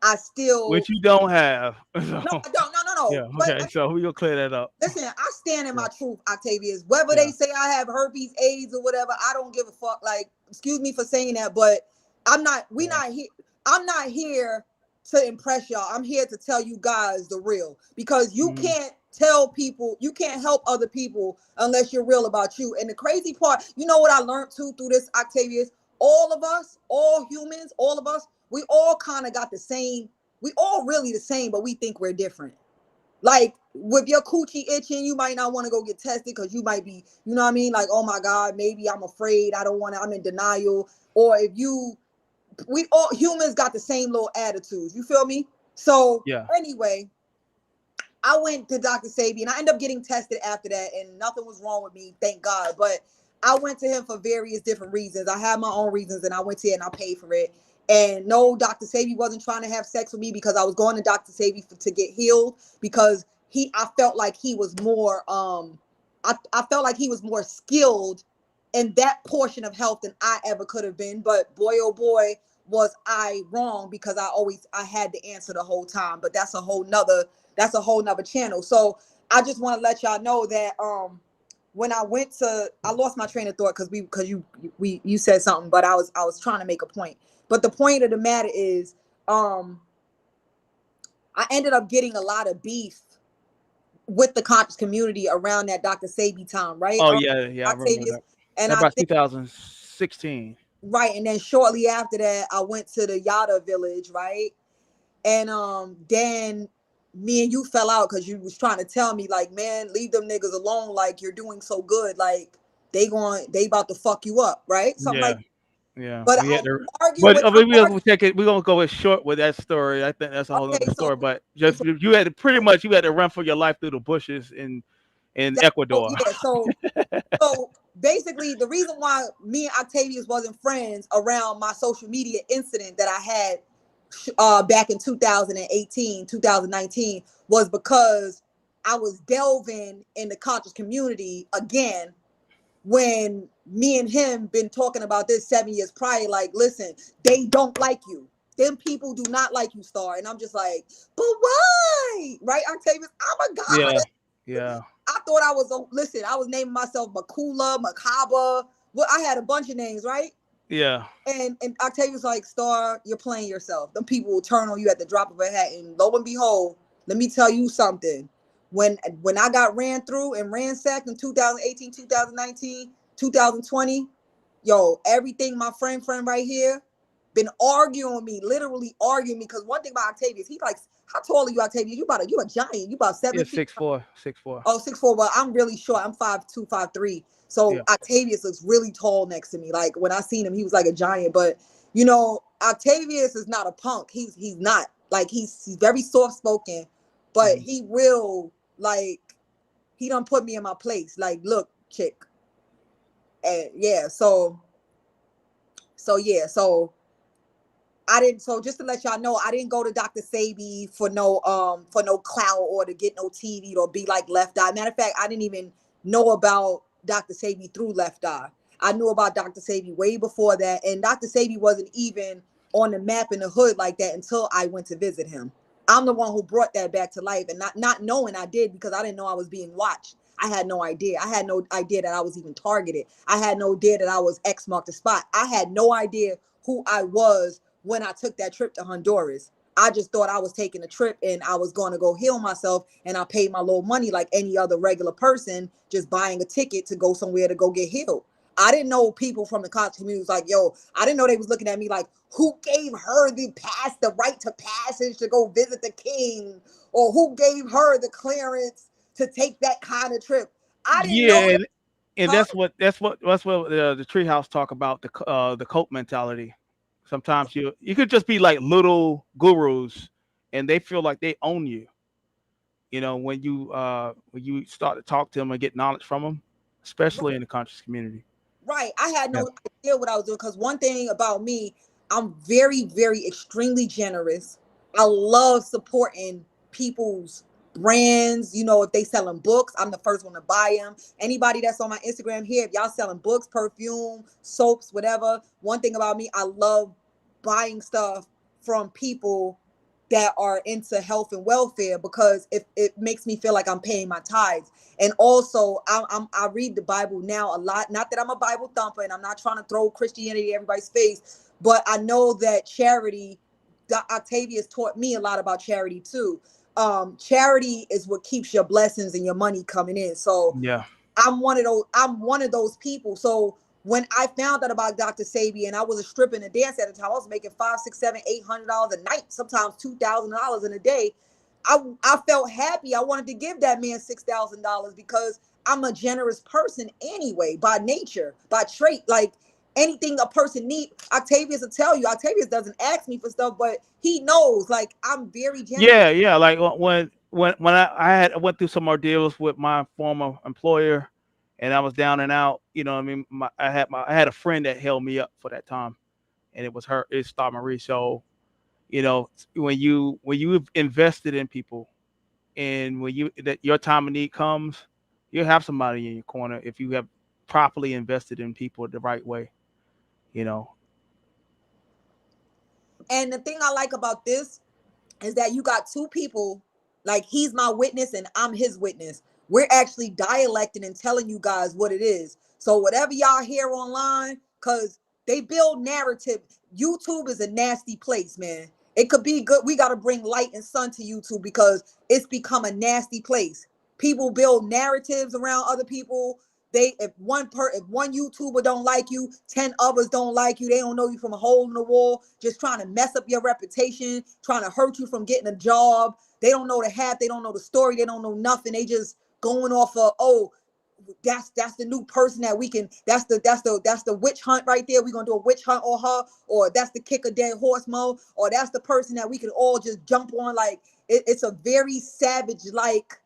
I still which you don't have. no, So I don't. No, no, yeah, no. But okay. So we gonna clear that up. listen, I stand in Yeah, my truth, Octavius. Whether yeah, they say I have herpes, AIDS, or whatever, I don't give a fuck. Like, excuse me for saying that, but I'm not. We yeah. not here. I'm not here to impress y'all. I'm here to tell you guys the real, because you Mm-hmm. can't tell people, you can't help other people unless you're real about you. And the crazy part, you know what I learned too through this, Octavius? All of us, all humans, all of us, we all kind of got the same. We all really the same, but we think we're different. Like with your coochie itching, you might not want to go get tested because you might be, you know what I mean? Like, oh my God, maybe I'm afraid. I don't want to, I'm in denial. Or if you, we all humans got the same little attitudes. You feel me? So Yeah, anyway, I went to Dr. Sabi and I ended up getting tested after that, and nothing was wrong with me, thank God. But I went to him for various different reasons. I had my own reasons, and I went to it and I paid for it. And no, Dr. Sabi wasn't trying to have sex with me because I was going to Dr. Sabi to get healed, because I felt like he was more I felt like he was more skilled in that portion of health than I ever could have been. But boy, oh boy, was I wrong, because I had the answer the whole time. But that's a whole nother channel. So I just want to let y'all know that when I lost my train of thought because you said something, but I was trying to make a point. But the point of the matter is, um I ended up getting a lot of beef with the conscious community around that Dr. Sabi time, right? oh yeah, yeah. I remember Octavius. that. And That I about think 2006. 16. right? And then shortly after that, I went to the Yada village, right? And then me and you fell out because you was trying to tell me like, man, leave them niggas alone. Like you're doing so good. Like they about to fuck you up, right? Something Yeah, like. yeah. But We had to, but I'm we gonna arguing. take it. We're gonna go as short with that story. I think that's a whole Okay, other story. But just so you had to pretty much you had to run for your life through the bushes in that, oh Ecuador. yeah, so basically the reason why me and Octavius wasn't friends around my social media incident that I had back in 2018, 2019 was because I was delving in the conscious community again when me and him been talking about this 7 years prior. Like, listen, they don't like you. Them people do not like you, Star. And I'm just like, but why? Right, Octavius? I'm a Yeah, god. yeah, I thought I was listen, I was naming myself Makula, Makaba. Well, I had a bunch of names, right? yeah. And Octavius like, Star, you're playing yourself. Them people will turn on you at the drop of a hat. And lo and behold, let me tell you something. When I got ran through and ransacked in 2018, 2019, 2020, yo, everything my friend right here been arguing with me, literally arguing me. Because one thing about Octavius, he like, how tall are you, Octavius? You a giant. You about Yeah, 7 feet. 6'4", 6'4". Oh, 6'4", but I'm really short. I'm 5'2", 5'3". So Yeah, Octavius looks really tall next to me. Like when I seen him, he was like a giant. But you know, Octavius is not a punk. He's not. Like he's very soft spoken, but mhm. he will like he don't put me in my place. Like, look, chick. And yeah, so I didn't. So just to let y'all know, I didn't go to Dr. Sabi for no clout or to get no TV or be like Left Eye. Matter of fact, I didn't even know about Dr. Sabi through Left Eye. I knew about Dr. Sabi way before that, and Dr. Sabi wasn't even on the map in the hood like that until I went to visit him. I'm the one who brought that back to life, and not knowing I did because I didn't know I was being watched. I had no idea. I had no idea that I was even targeted. I had no idea that I was X marked the spot. I had no idea who I was when I took that trip to Honduras. I just thought I was taking a trip and I was going to go heal myself, and I paid my little money like any other regular person just buying a ticket to go somewhere to go get healed. I didn't know people from the conscious community was like, yo, I didn't know they was looking at me like, who gave her the right to passage to go visit the king? Or who gave her the clearance to take that kind of trip? I didn't know Yeah, that, and huh? that's what the treehouse talk about the cult mentality. Sometimes you could just be like little gurus, and they feel like they own you. When you start to talk to them and get knowledge from them, especially in the conscious community. Right. I had Yeah. no idea what I was doing because one thing about me, I'm very, very extremely generous. I love supporting people's brands. You know, if they selling books, I'm the first one to buy them. Anybody that's on my Instagram here, if y'all selling books, perfume, soaps, whatever. One thing about me, I love buying stuff from people that are into health and welfare because it makes me feel like I'm paying my tithes. And also, I read the Bible now a lot. Not that I'm a Bible thumper, and I'm not trying to throw Christianity in everybody's face, but I know that charity. Octavius taught me a lot about charity too. Charity is what keeps your blessings and your money coming in. So Yeah. I'm one of those. I'm one of those people. So when I found out about Dr. Sabi and I was a stripper and a dance at the time, I was making $500, $600, $700, $800 a night, sometimes $2,000 in a day. I felt happy. I wanted to give that man $6,000 because I'm a generous person anyway, by nature, by trait. Like anything a person needs, Octavius will tell you. Octavius doesn't ask me for stuff, but he knows. Like I'm very generous. Yeah, yeah. Like when I went through some ordeals with my former employer, and I was down and out. I mean, I had a friend that held me up for that time, and it's Starmarie. So when you've invested in people, and when your time of need comes, you'll have somebody in your corner if you have properly invested in people the right way. You know. And the thing I like about this is that you got two people, like he's my witness and I'm his witness. We're actually dialecting and telling you guys what it is. So whatever y'all hear online, because they build narrative. YouTube is a nasty place, man. It could be good. We got to bring light and sun to YouTube because it's become a nasty place. People build narratives around other people. if one YouTuber don't like you, 10 others don't like you. They don't know you from a hole in the wall, just trying to mess up your reputation, trying to hurt you from getting a job. They don't know the hat, they don't know the story, they don't know nothing. They just going off of, oh, that's the new person that we can, that's the witch hunt right there. We're gonna do a witch hunt on her, or that's the kick a dead horse mo, or that's the person that we can all just jump on. Like it's a very savage like,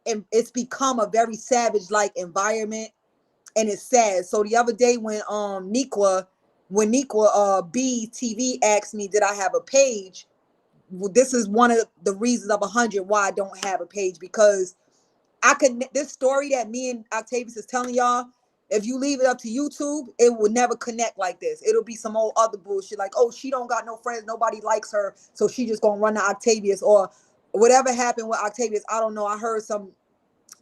and it's become a very savage like environment, and it's sad. So the other day when Niqua B TV asked me did I have a page, well, this is one of the reasons of 100 why I don't have a page, because I could, this story that me and Octavius is telling y'all, if you leave it up to YouTube, it will never connect like this. It'll be some old other bullshit like, oh, she don't got no friends, nobody likes her, so she just gonna run to Octavius, or whatever happened with Octavius. I don't know. I heard some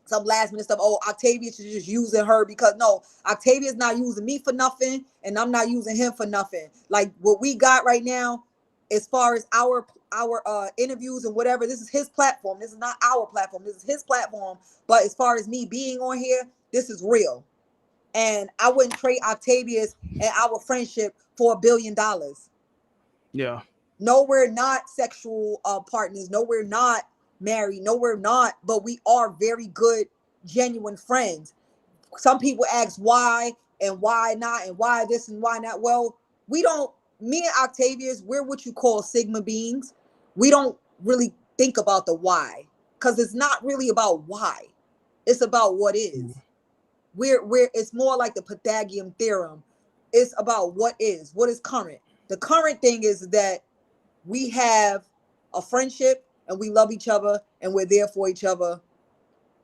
last minute stuff. Oh, Octavius is just using her, because no, Octavius not using me for nothing, and I'm not using him for nothing. Like what we got right now, as far as our interviews and whatever, this is his platform. This is not our platform. This is his platform. But as far as me being on here, this is real. And I wouldn't trade Octavius and our friendship for $1 billion. Yeah. No, we're not sexual partners. No, we're not married. No, we're not. But we are very good, genuine friends. Some people ask why and why not and why this and why not. Well, we don't, me and Octavius, we're what you call Sigma beings. We don't really think about the why, because it's not really about why. It's about what is. We're it's more like the Pythagorean theorem. It's about what is current. The current thing is that we have a friendship and we love each other and we're there for each other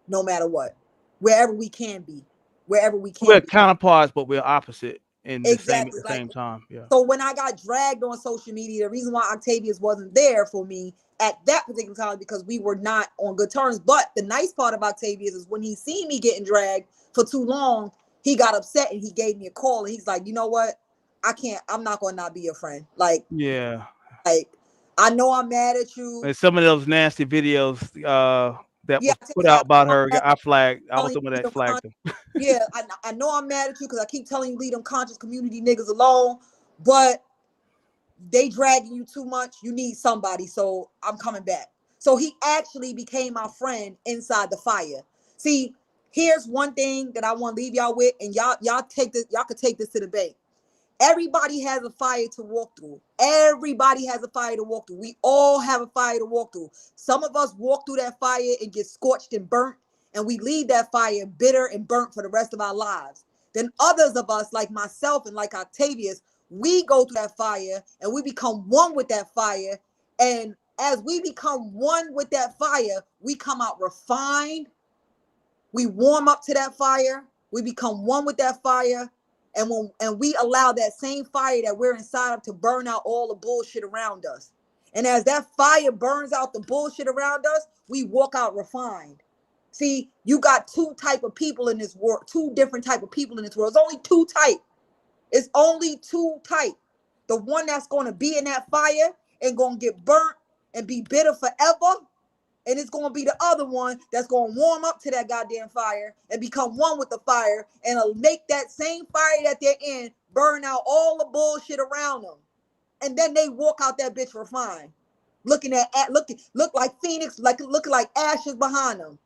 no matter what, wherever we can be, wherever we We're can be. counterparts, but we're opposite in the same at Exactly. the Like, same time. Yeah. so when I got dragged on social media, the reason why Octavius wasn't there for me at that particular time is because we were not on good terms. But the nice part about Octavius is when he seen me getting dragged for too long, he got upset and he gave me a call and he's like, you know what? I'm not gonna not be your friend. Yeah. Like, I know I'm mad at you. And some of those nasty videos that Yeah, was put out about her, I flagged. I was telling the one you, that flagged them. yeah, I know I'm mad at you because I keep telling you leave them conscious community niggas alone, but they dragging you too much. You need somebody, so I'm coming back. So he actually became my friend inside the fire. See, here's one thing that I want to leave y'all with, and y'all take this. Y'all could take this to the bank. Everybody has a fire to walk through. Everybody has a fire to walk through. We all have a fire to walk through. Some of us walk through that fire and get scorched and burnt, and we leave that fire bitter and burnt for the rest of our lives. Then others of us, like myself and like Octavius, we go through that fire and we become one with that fire. And as we become one with that fire, we come out refined. We warm up to that fire. We become one with that fire. And we allow that same fire that we're inside of to burn out all the bullshit around us. And as that fire burns out the bullshit around us, we walk out refined. See, you got two type of people in this world, two different type of people in this world. It's only two type. It's only two type. The one that's going to be in that fire and going to get burnt and be bitter forever, and it's going to be the other one that's going to warm up to that goddamn fire and become one with the fire, and it'll make that same fire that they're in burn out all the bullshit around them, and then they walk out that bitch refined, looking look like Phoenix, like looking like ashes behind them.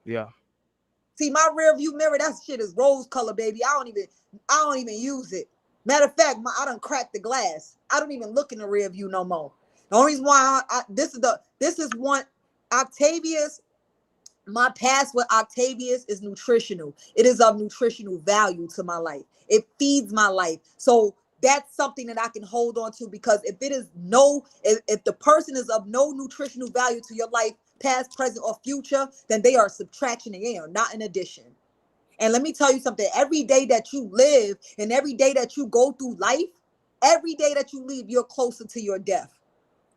Yeah. See, my rear view mirror, that shit is rose color, baby. I don't even use it. Matter of fact, I done cracked the glass. I don't even look in the rear view no more. The only reason why this is one Octavius. My past with Octavius is nutritional. It is of nutritional value to my life. It feeds my life. So that's something that I can hold on to, because if the person is of no nutritional value to your life, past, present, or future, then they are a subtraction and they are not an addition. And let me tell you something, every day that you live and every day that you go through life, every day that you leave, you're closer to your death.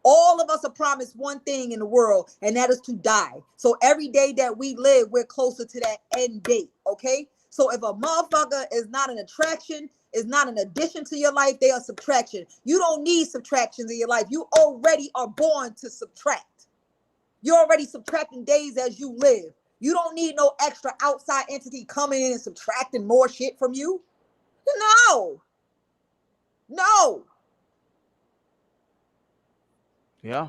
All of us are promised one thing in the world, and that is to die. So every day that we live, we're closer to that end date. Okay. So if a motherfucker is not an attraction, is not an addition to your life, they are subtraction. You don't need subtractions in your life. You already are born to subtract. You're already subtracting days as you live. You don't need no extra outside entity coming in and subtracting more shit from you. No. No. Yeah.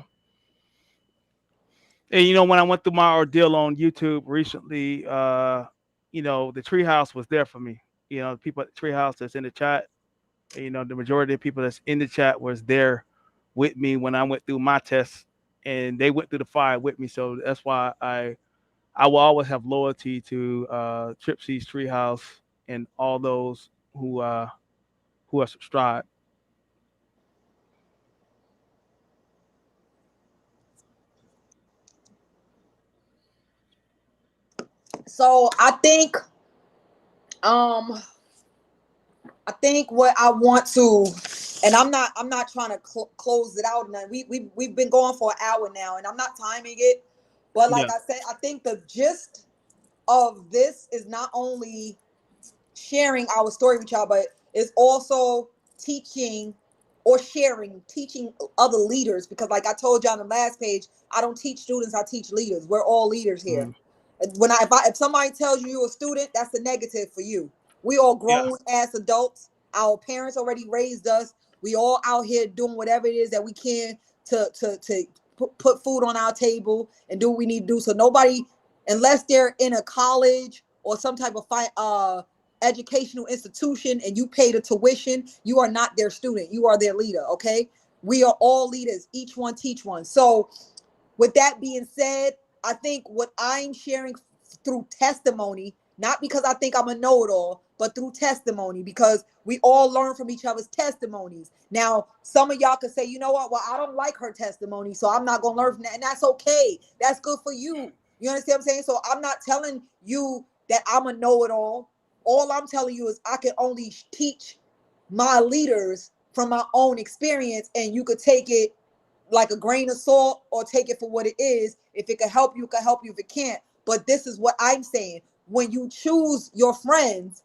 And when I went through my ordeal on YouTube recently, the treehouse was there for me. The people at the treehouse that's in the chat, the majority of people that's in the chat was there with me when I went through my tests, and they went through the fire with me. So that's why I will always have loyalty to Tripsy's treehouse and all those who are subscribed. So um I think what I want to, and I'm not trying to close it out. And we've been going for an hour now, and I'm not timing it. But like Yeah. I said, I think the gist of this is not only sharing our story with y'all, but it's also teaching or teaching other leaders. Because like I told you on the last page, I don't teach students, I teach leaders. We're all leaders here. Mm. If somebody tells you you're a student, that's a negative for you. We all Yeah. grown ass adults. Our parents already raised us. We all out here doing whatever it is that we can to put food on our table and do what we need to do. So nobody, unless they're in a college or some type of educational institution and you pay the tuition, you are not their student. You are their leader. Okay. We are all leaders. Each one teach one. So with that being said, I think what I'm sharing through testimony, not because I think I'm a know-it-all, but through testimony, because we all learn from each other's testimonies. Now, some of y'all could say, you know what? Well, I don't like her testimony, so I'm not gonna learn from that, and that's okay. That's good for you. You understand what I'm saying? So I'm not telling you that I'm a know-it-all. All I'm telling you is I can only teach my leaders from my own experience, and you could take it like a grain of salt or take it for what it is. If it can help you, it can help you. If it can't, but this is what I'm saying. When you choose your friends,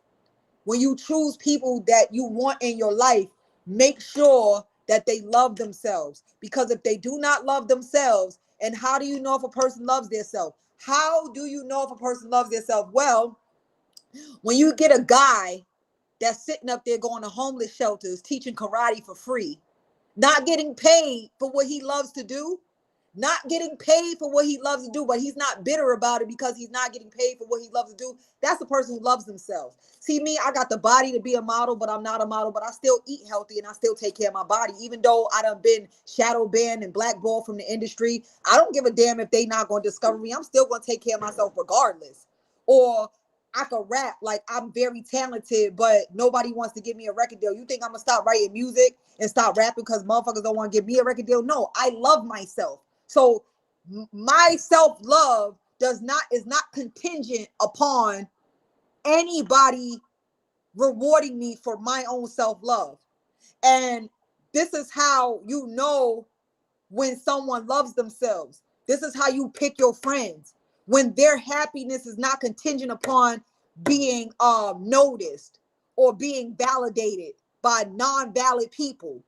when you choose people that you want in your life, make sure that they love themselves. Because if they do not love themselves, and how do you know if a person loves themselves? How do you know if a person loves themselves? Well, when you get a guy that's sitting up there going to homeless shelters teaching karate for free, not getting paid for what he loves to do, not getting paid for what he loves to do, but he's not bitter about it because he's not getting paid for what he loves to do. That's the person who loves themselves. See, me, I got the body to be a model, but I'm not a model, but I still eat healthy and I still take care of my body. Even though I done been shadow banned and blackballed from the industry, I don't give a damn if they not going to discover me. I'm still going to take care of myself regardless. Or I could rap, like I'm very talented, but nobody wants to give me a record deal. You think I'm gonna stop writing music and stop rapping because motherfuckers don't want to give me a record deal? No, I love myself. So my self-love is not contingent upon anybody rewarding me for my own self-love. And this is how you know when someone loves themselves. This is how you pick your friends. When their happiness is not contingent upon being noticed or being validated by non-valid people.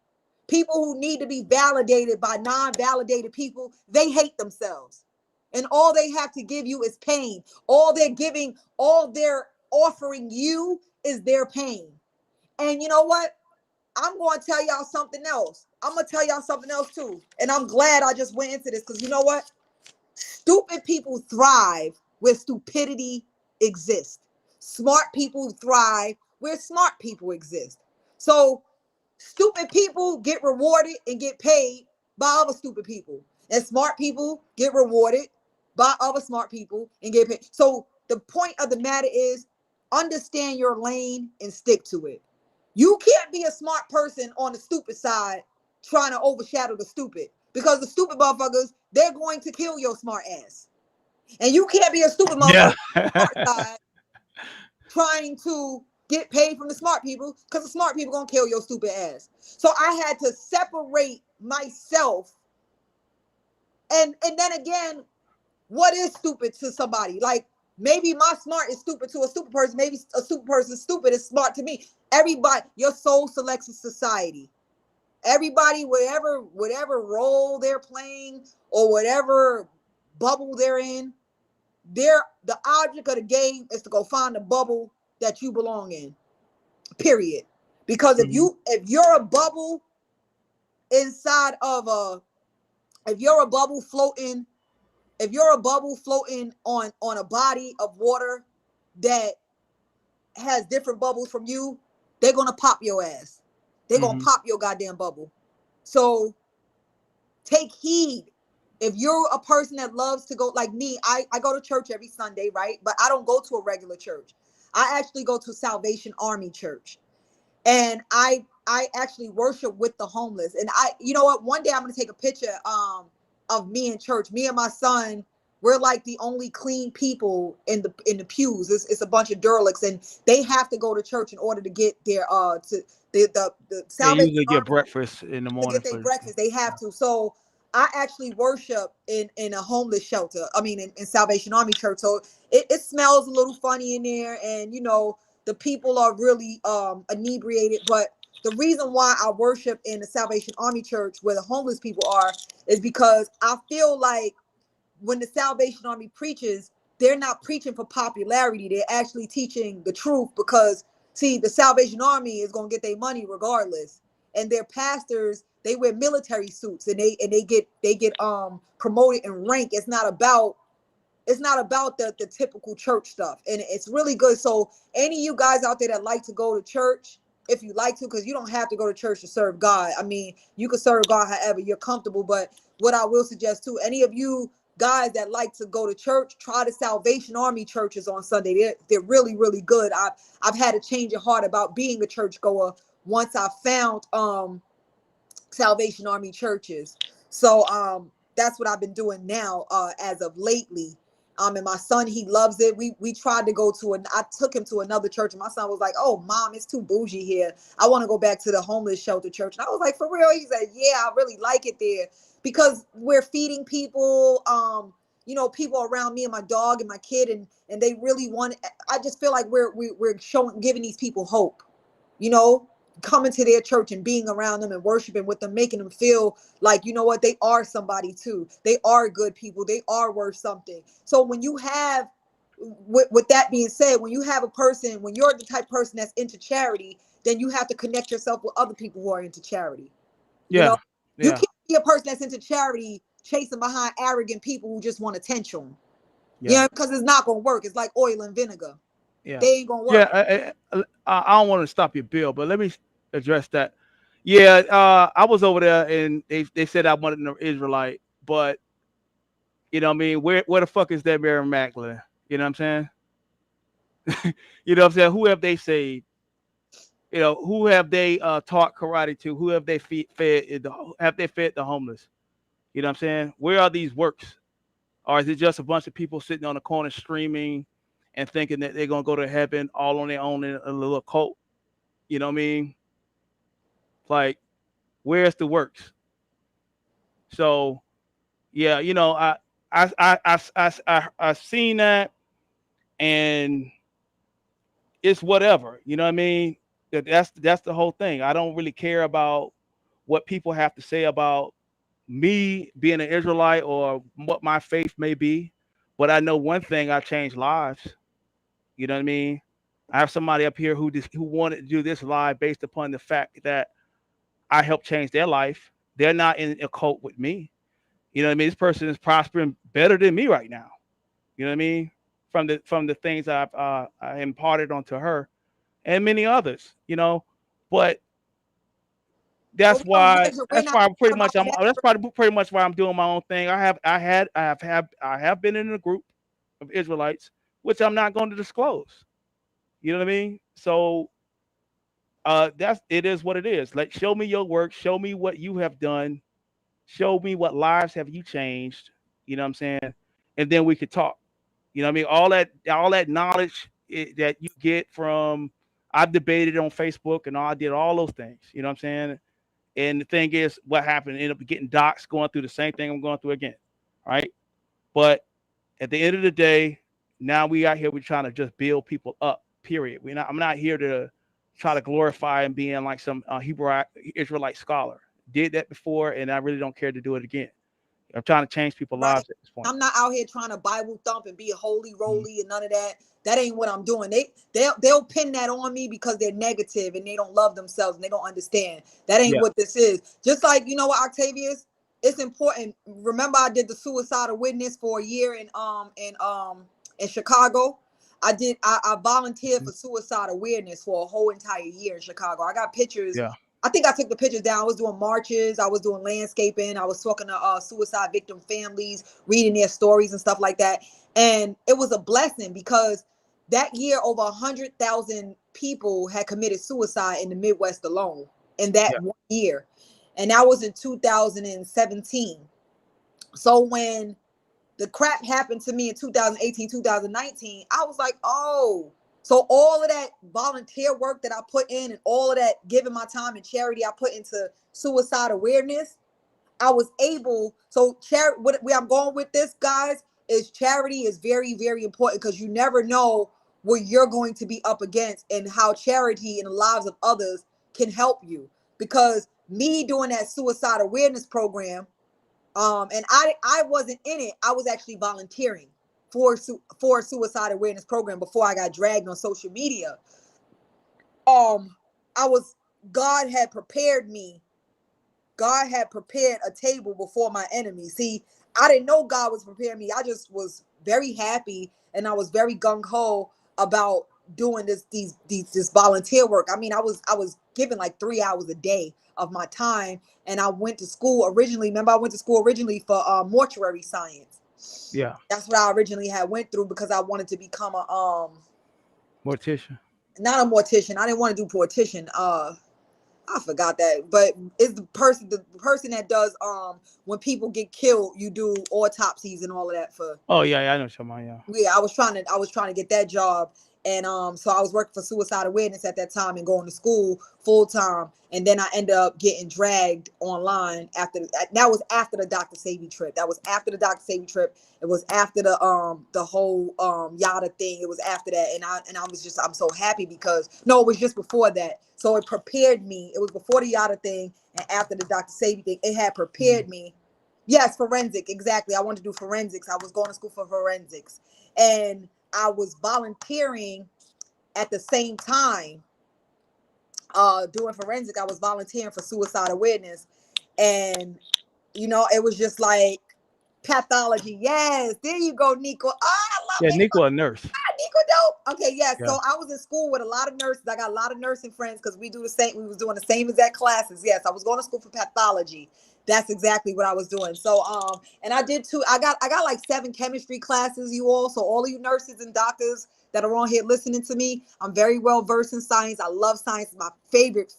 People who need to be validated by non-validated people, they hate themselves. And all they have to give you is pain. All they're offering you is their pain. And you know what? I'm going to tell y'all something else. I'm going to tell y'all something else too. And I'm glad I just went into this because you know what? Stupid people thrive where stupidity exists. Smart people thrive where smart people exist. So stupid people get rewarded and get paid by other stupid people. And smart people get rewarded by other smart people and get paid. So the point of the matter is understand your lane and stick to it. You can't be a smart person on the stupid side trying to overshadow the stupid because the stupid motherfuckers, they're going to kill your smart ass. And you can't be a stupid motherfucker Yeah. on the smart side trying to get paid from the smart people because the smart people gonna kill your stupid ass. So I had to separate myself. And then again, what is stupid to somebody? Like maybe my smart is stupid to a stupid person. Maybe a stupid person stupid is smart to me. Everybody, your soul selects a society. Everybody, whatever role they're playing or whatever bubble they're in, the object of the game is to go find the bubble that you belong in. Period. Because Mm-hmm. if you're a bubble inside of a if you're a bubble floating if you're a bubble floating on a body of water that has different bubbles from you, they're gonna pop your ass. They're gonna Mm-hmm. pop your goddamn bubble. So take heed. If you're a person that loves to go like me, I go to church every Sunday, right? But I don't go to a regular church. I actually go to Salvation Army Church. And I actually worship with the homeless. And I, you know what, one day I'm gonna take a picture of me in church. Me and my son, we're like the only clean people in the pews. It's a bunch of derelicts, and they have to go to church in order to get their to the They Salvation usually get Army breakfast in the to morning get their for. breakfast. They have to. So I actually worship in a homeless shelter. I mean, in Salvation Army Church. So it smells a little funny in there, and the people are really inebriated. But the reason why I worship in the Salvation Army Church where the homeless people are is because I feel like when the Salvation Army preaches, they're not preaching for popularity. They're actually teaching the truth because, see, the Salvation Army is going to get their money regardless. And their pastors, they wear military suits and they get promoted in rank. It's not about the typical church stuff, and it's really good. So any of you guys out there that like to go to church, if you like to, because you don't have to go to church to serve God. I mean, you can serve God however you're comfortable. But what I will suggest too, any of you guys that like to go to church, try the Salvation Army churches on Sunday. They're really, really good. I've had a change of heart about being a churchgoer once I found Salvation Army churches. So that's what I've been doing now as of lately. And my son, he loves it. We tried to go to I took him to another church, and my son was like, "Oh, mom, it's too bougie here. I want to go back to the homeless shelter church." And I was like, "For real?" He said, "Yeah, I really like it there because we're feeding people. People around me and my dog and my kid, and they really want. I just feel like we're showing, giving these people hope. You know, coming to their church and being around them and worshiping with them, making them feel like, you know what, they are somebody too. They are good people. They are worth something. So when you have, with that being said, when you have a person, when you're the type of person that's into charity, then you have to connect yourself with other people who are into charity. You know, Yeah, you yeah, can't be a person that's into charity chasing behind arrogant people who just want attention. yeah, Because it's not going to work. It's like oil and vinegar. yeah, They ain't going to yeah. work. I don't want to stop your bill, but let me address that. Yeah, I was over there and they said I wanted an Israelite, but what I mean, where the fuck is that Mary Magdalene? You know what I'm saying? You know what I'm saying? Who have they saved? Who have they taught karate to? Who have they fed? Have they fed the homeless? You know what I'm saying? Where are these works? Or is it just a bunch of people sitting on the corner streaming and thinking that they're gonna go to heaven all on their own in a little cult? You know what I mean? Like, where's the works? So yeah, I seen that, and it's whatever. You know what I mean? That's the whole thing. I don't really care about what people have to say about me being an Israelite or what my faith may be. But I know one thing: I changed lives. You know what I mean? I have somebody up here who wanted to do this live based upon the fact that I helped change their life. They're not in a cult with me. You know what I mean? This person is prospering better than me right now. You know what I mean? From the things I imparted onto her and many others. But But that's we don't why measure. We're that's not why talking pretty much about I'm that's measuring. probably pretty much why I'm doing my own thing. I have been in a group of Israelites, which I'm not going to disclose. You know what I mean? So that's it is what it is. Like, show me your work, show me what you have done, show me what lives have you changed. You know what I'm saying? And then we could talk. You know what I mean? All that knowledge that you get from I've debated on Facebook and I did all those things. You know what I'm saying? And the thing is, what happened? Ended up getting docs going through the same thing I'm going through again. Right? But at the end of the day, now we out here, we're trying to just build people up. Period. I'm not here to try to glorify and being like some Hebrew Israelite scholar. Did that before, and I really don't care to do it again. I'm trying to change people's right? lives at this point. I'm not out here trying to Bible thump and be a holy roly and none of that. That ain't what I'm doing. They'll pin that on me because they're negative and they don't love themselves and they don't understand. That ain't Yeah, what this is. Just like, you know what, Octavius, it's important. Remember, I did the suicidal witness for a year in Chicago. I volunteered mhm, for suicide awareness for a whole entire year in Chicago. I got pictures. yeah, I think I took the pictures down. I was doing marches. I was doing landscaping. I was talking to suicide victim families, reading their stories and stuff like that. And it was a blessing because that year, over 100,000 people had committed suicide in the Midwest alone in that yeah, 1 year. And that was in 2017. So when the crap happened to me in 2018, 2019, I was like, oh, so all of that volunteer work that I put in and all of that giving my time and charity I put into suicide awareness, I was able. So charity, where I'm going with this, guys, is charity is very, very important because you never know what you're going to be up against and how charity in the lives of others can help you. Because me doing that suicide awareness program, and I wasn't in it. I was actually volunteering for a suicide awareness program before I got dragged on social media. I was God had prepared me. God had prepared a table before my enemies. See, I didn't know God was preparing me. I just was very happy and I was very gung ho about doing this volunteer work. I mean, I was given like 3 hours a day of my time, and I went to school originally. Remember, I went to school originally for mortuary science. yeah. That's what I originally had went through because I wanted to become a Mortician. not a mortician. I didn't want to do mortician. I forgot that, but it's the person that does when people get killed, you do autopsies and all of that for. Oh yeah, yeah, I know someone. Yeah, Yeah, I was trying to get that job, and so I was working for suicide awareness at that time and going to school full time, and then I ended up getting dragged online after that was after the Dr. Savvy trip. That was after the Dr. Savvy trip. It was after the whole yada thing. It was after that, and I was just I'm so happy because no, it was just before that. So it prepared me. It was before the yada thing and after the Dr. Savvy thing. It had mhm, prepared me. Yes, forensic, exactly. I wanted to do forensics. I was going to school for forensics, and I was volunteering at the same time doing forensic. I was volunteering for suicide awareness, and it was just like pathology. Yes, there you go, Nico. Oh, I love yeah. it. Nico, a nurse. Nico dope. Okay, yeah. Yeah, So I was in school with a lot of nurses. I got a lot of nursing friends because we do the same. We was doing the same exact classes. Yes, I was going to school for pathology. That's exactly what I was doing. So and I did too. I got like 7 chemistry classes. You all. So all of you nurses and doctors that are on here listening to me, I'm very well versed in science. I love science. It's my favorite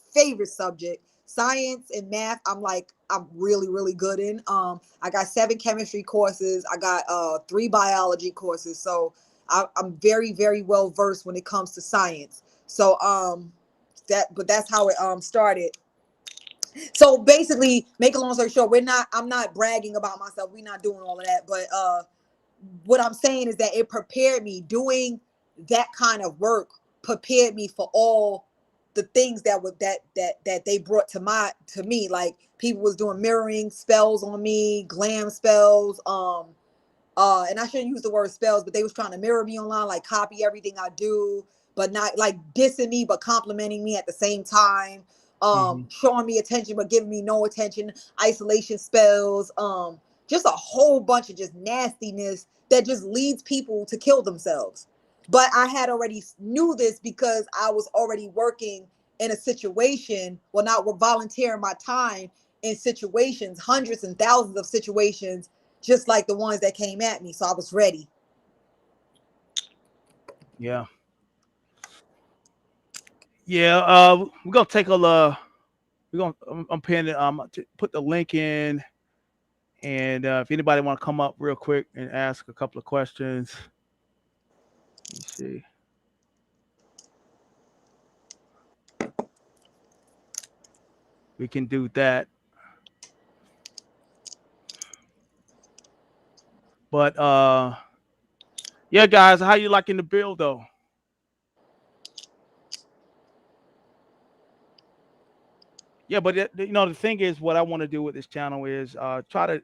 subject. Science and math, I'm really, really good in. I got 7 chemistry courses. I got 3 biology courses. So I'm very, very well versed when it comes to science. So that's how it started. So basically, make a long story short, I'm not bragging about myself. We're not doing all of that. But what I'm saying is that it prepared me. Doing that kind of work prepared me for all the things that they brought to me. Like people was doing mirroring spells on me, glam spells, and I shouldn't use the word spells, but they was trying to mirror me online, like copy everything I do, but not like dissing me, but complimenting me at the same time, hmm, showing me attention, but giving me no attention, isolation spells, just a whole bunch of just nastiness that just leads people to kill themselves. But I had already knew this because I was already working in a situation, well, not volunteering my time in situations, hundreds and thousands of situations just like the ones that came at me. So I was ready. yeah, yeah. We're gonna take a. We're gonna. I'm pinning. Put the link in, and if anybody want to come up real quick and ask a couple of questions, let me see. We can do that. But yeah, guys, how you liking the build though? Yeah, but the thing is, what I want to do with this channel is try to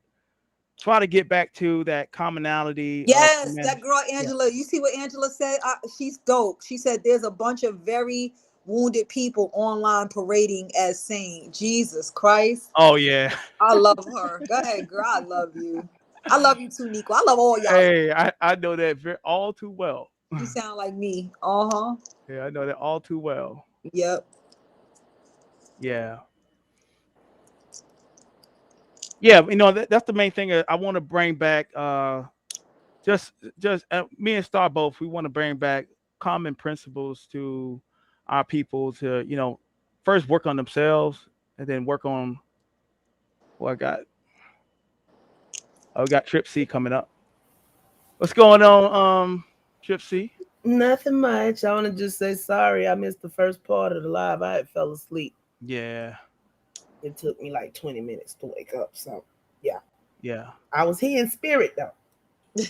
try to get back to that commonality of Yes, that humanity. girl Yeah. Angela. You see what Angela said? She's dope. She said there's a bunch of very wounded people online parading as saying Jesus Christ. Oh yeah. I love her. Go ahead, girl. I love you. I love you too, Nico. I love all y'all. Hey, I know that all too well. You sound like me. Uh-huh. Yeah, I know that all too well. Yep. Yeah. Yeah, that's the main thing I want to bring back. Just me and Star both, we want to bring back common principles to our people to first work on themselves and then work on what I got. Oh, we got Trip C coming up. What's going on, Trip C? Nothing much. I want to just say sorry. I missed the first part of the live. I had fell asleep. Yeah, It took me like 20 minutes to wake up. So, yeah. yeah. I was here in spirit, though.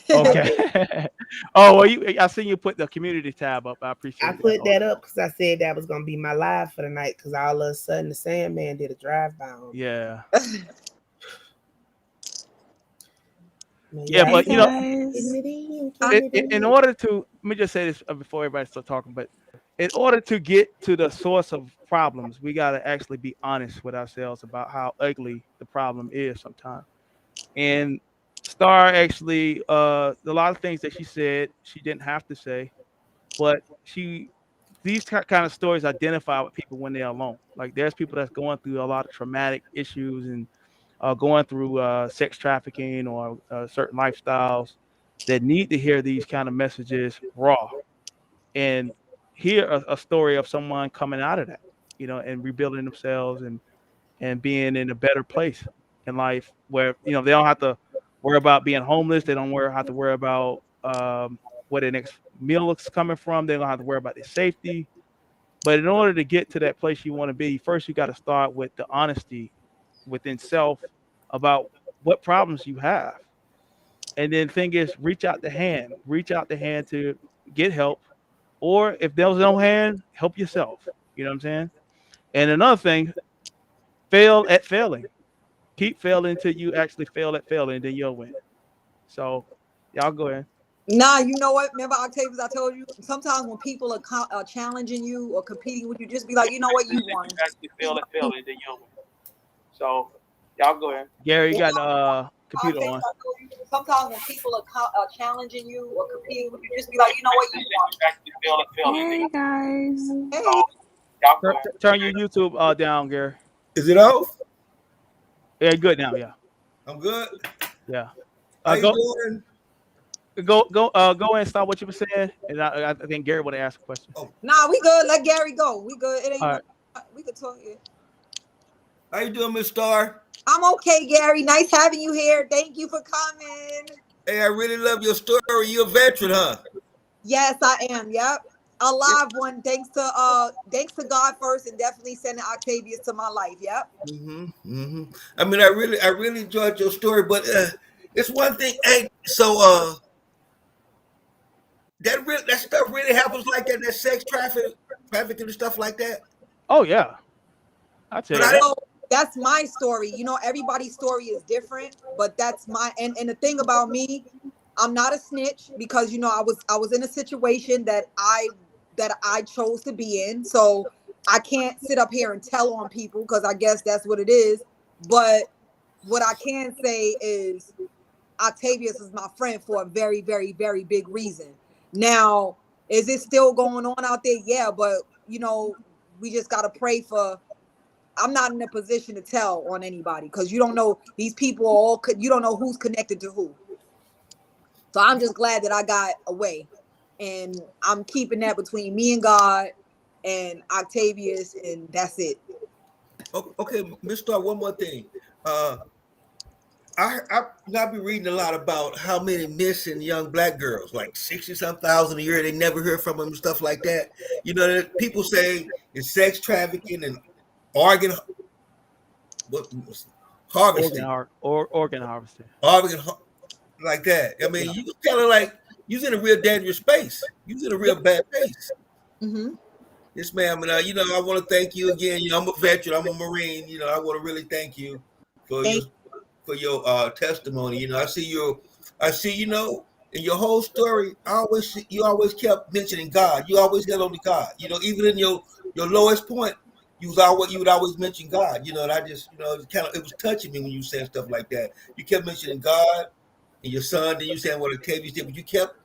Okay. Oh well, I seen you put the community tab up. I I appreciate that. put that up because I said that was going to be my live for the night because all of a sudden the Sandman did a drive-by on me. Yeah, yeah, Yeah, Hey but guys. in order to let me just say this before everybody starts talking, but in order to get to the source of problems, we got to actually be honest with ourselves about how ugly the problem is sometimes. And Star actually, a lot of things that she said she didn't have to say, but these kind of stories identify with people when they're alone. Like there's people that's going through a lot of traumatic issues and going through sex trafficking or certain lifestyles that need to hear these kind of messages raw and hear a story of someone coming out of that, and rebuilding themselves and being in a better place in life where they don't have to worry about being homeless. They don't have to worry about where their next meal is coming from. They don't have to worry about their safety. But in order to get to that place you want to be, first you got to start with the honesty within self about what problems you have. And then thing is reach out the hand to get help. Or if there's no hand, help yourself. You know what I'm saying? And another thing, fail at failing. Keep failing until you actually fail at failing, and then you'll win. So y'all go ahead. Nah, you know what? Remember, Octavius, I told you sometimes when people are challenging you or competing with you, just be like, you know what, you won. You actually fail at failing, then you'll win. So y'all go ahead. Gary, you got the computer Octavius, on. I told you sometimes when people are challenging you or competing with you, just be like, you know what, you won. You actually fail at failing, then Hey guys. Hey, so y'all go ahead. Turn your YouTube down, Gary. Is it off? Yeah, good now. Yeah, I'm good. yeah. How you Go doing? go and stop what you were saying, and I think Gary would ask a question. Oh, nah, we good. Let Gary go. We good. It ain't. All right. We could talk here. how you doing, Miss Star? I'm okay, Gary. Nice having you here. Thank you for coming. Hey, I really love your story. You're a veteran, huh? Yes, I am. Yep. A live one. Thanks to God first, and definitely sending Octavius to my life. Yep. I mean, I really enjoyed your story, but it's one thing. Hey, so that stuff really happens like that. That sex trafficking and stuff like that. Oh yeah, I tell But you I that. didn't. So that's my story. You know, everybody's story is different, but that's my and the thing about me, I'm not a snitch because I was in a situation that I chose to be in. So I can't sit up here and tell on people because I guess that's what it is. But what I can say is Octavius is my friend for a very, very, very big reason. Now, is it still going on out there? Yeah, but we just gotta pray for. I'm not in a position to tell on anybody because you don't know these people are all. You don't know who's connected to who. So I'm just glad that I got away, and I'm keeping that between me and God and Octavius, and that's it. Okay, Miss Star. One more thing. Uh, I be reading a lot about how many missing young black girls, like 60-some thousand a year. They never hear from them and stuff like that. You know, people say it's sex trafficking and organ what harvesting, Organ harvesting. organ like that. I mean, Yeah. you kind of like you're in a real dangerous space. You're in a Yeah. real bad place. Mm-hmm. Yes, ma'am. And I want to thank you again. I'm a veteran. I'm a Marine. I want to really thank you for your Thank for your testimony. I see, in your whole story, you always kept mentioning God. You always held on to God. Even in your lowest point, you would always mention God. And I just, it was touching me when you said stuff like that. You kept mentioning God and your son. Then you saying what Octavius did, but you kept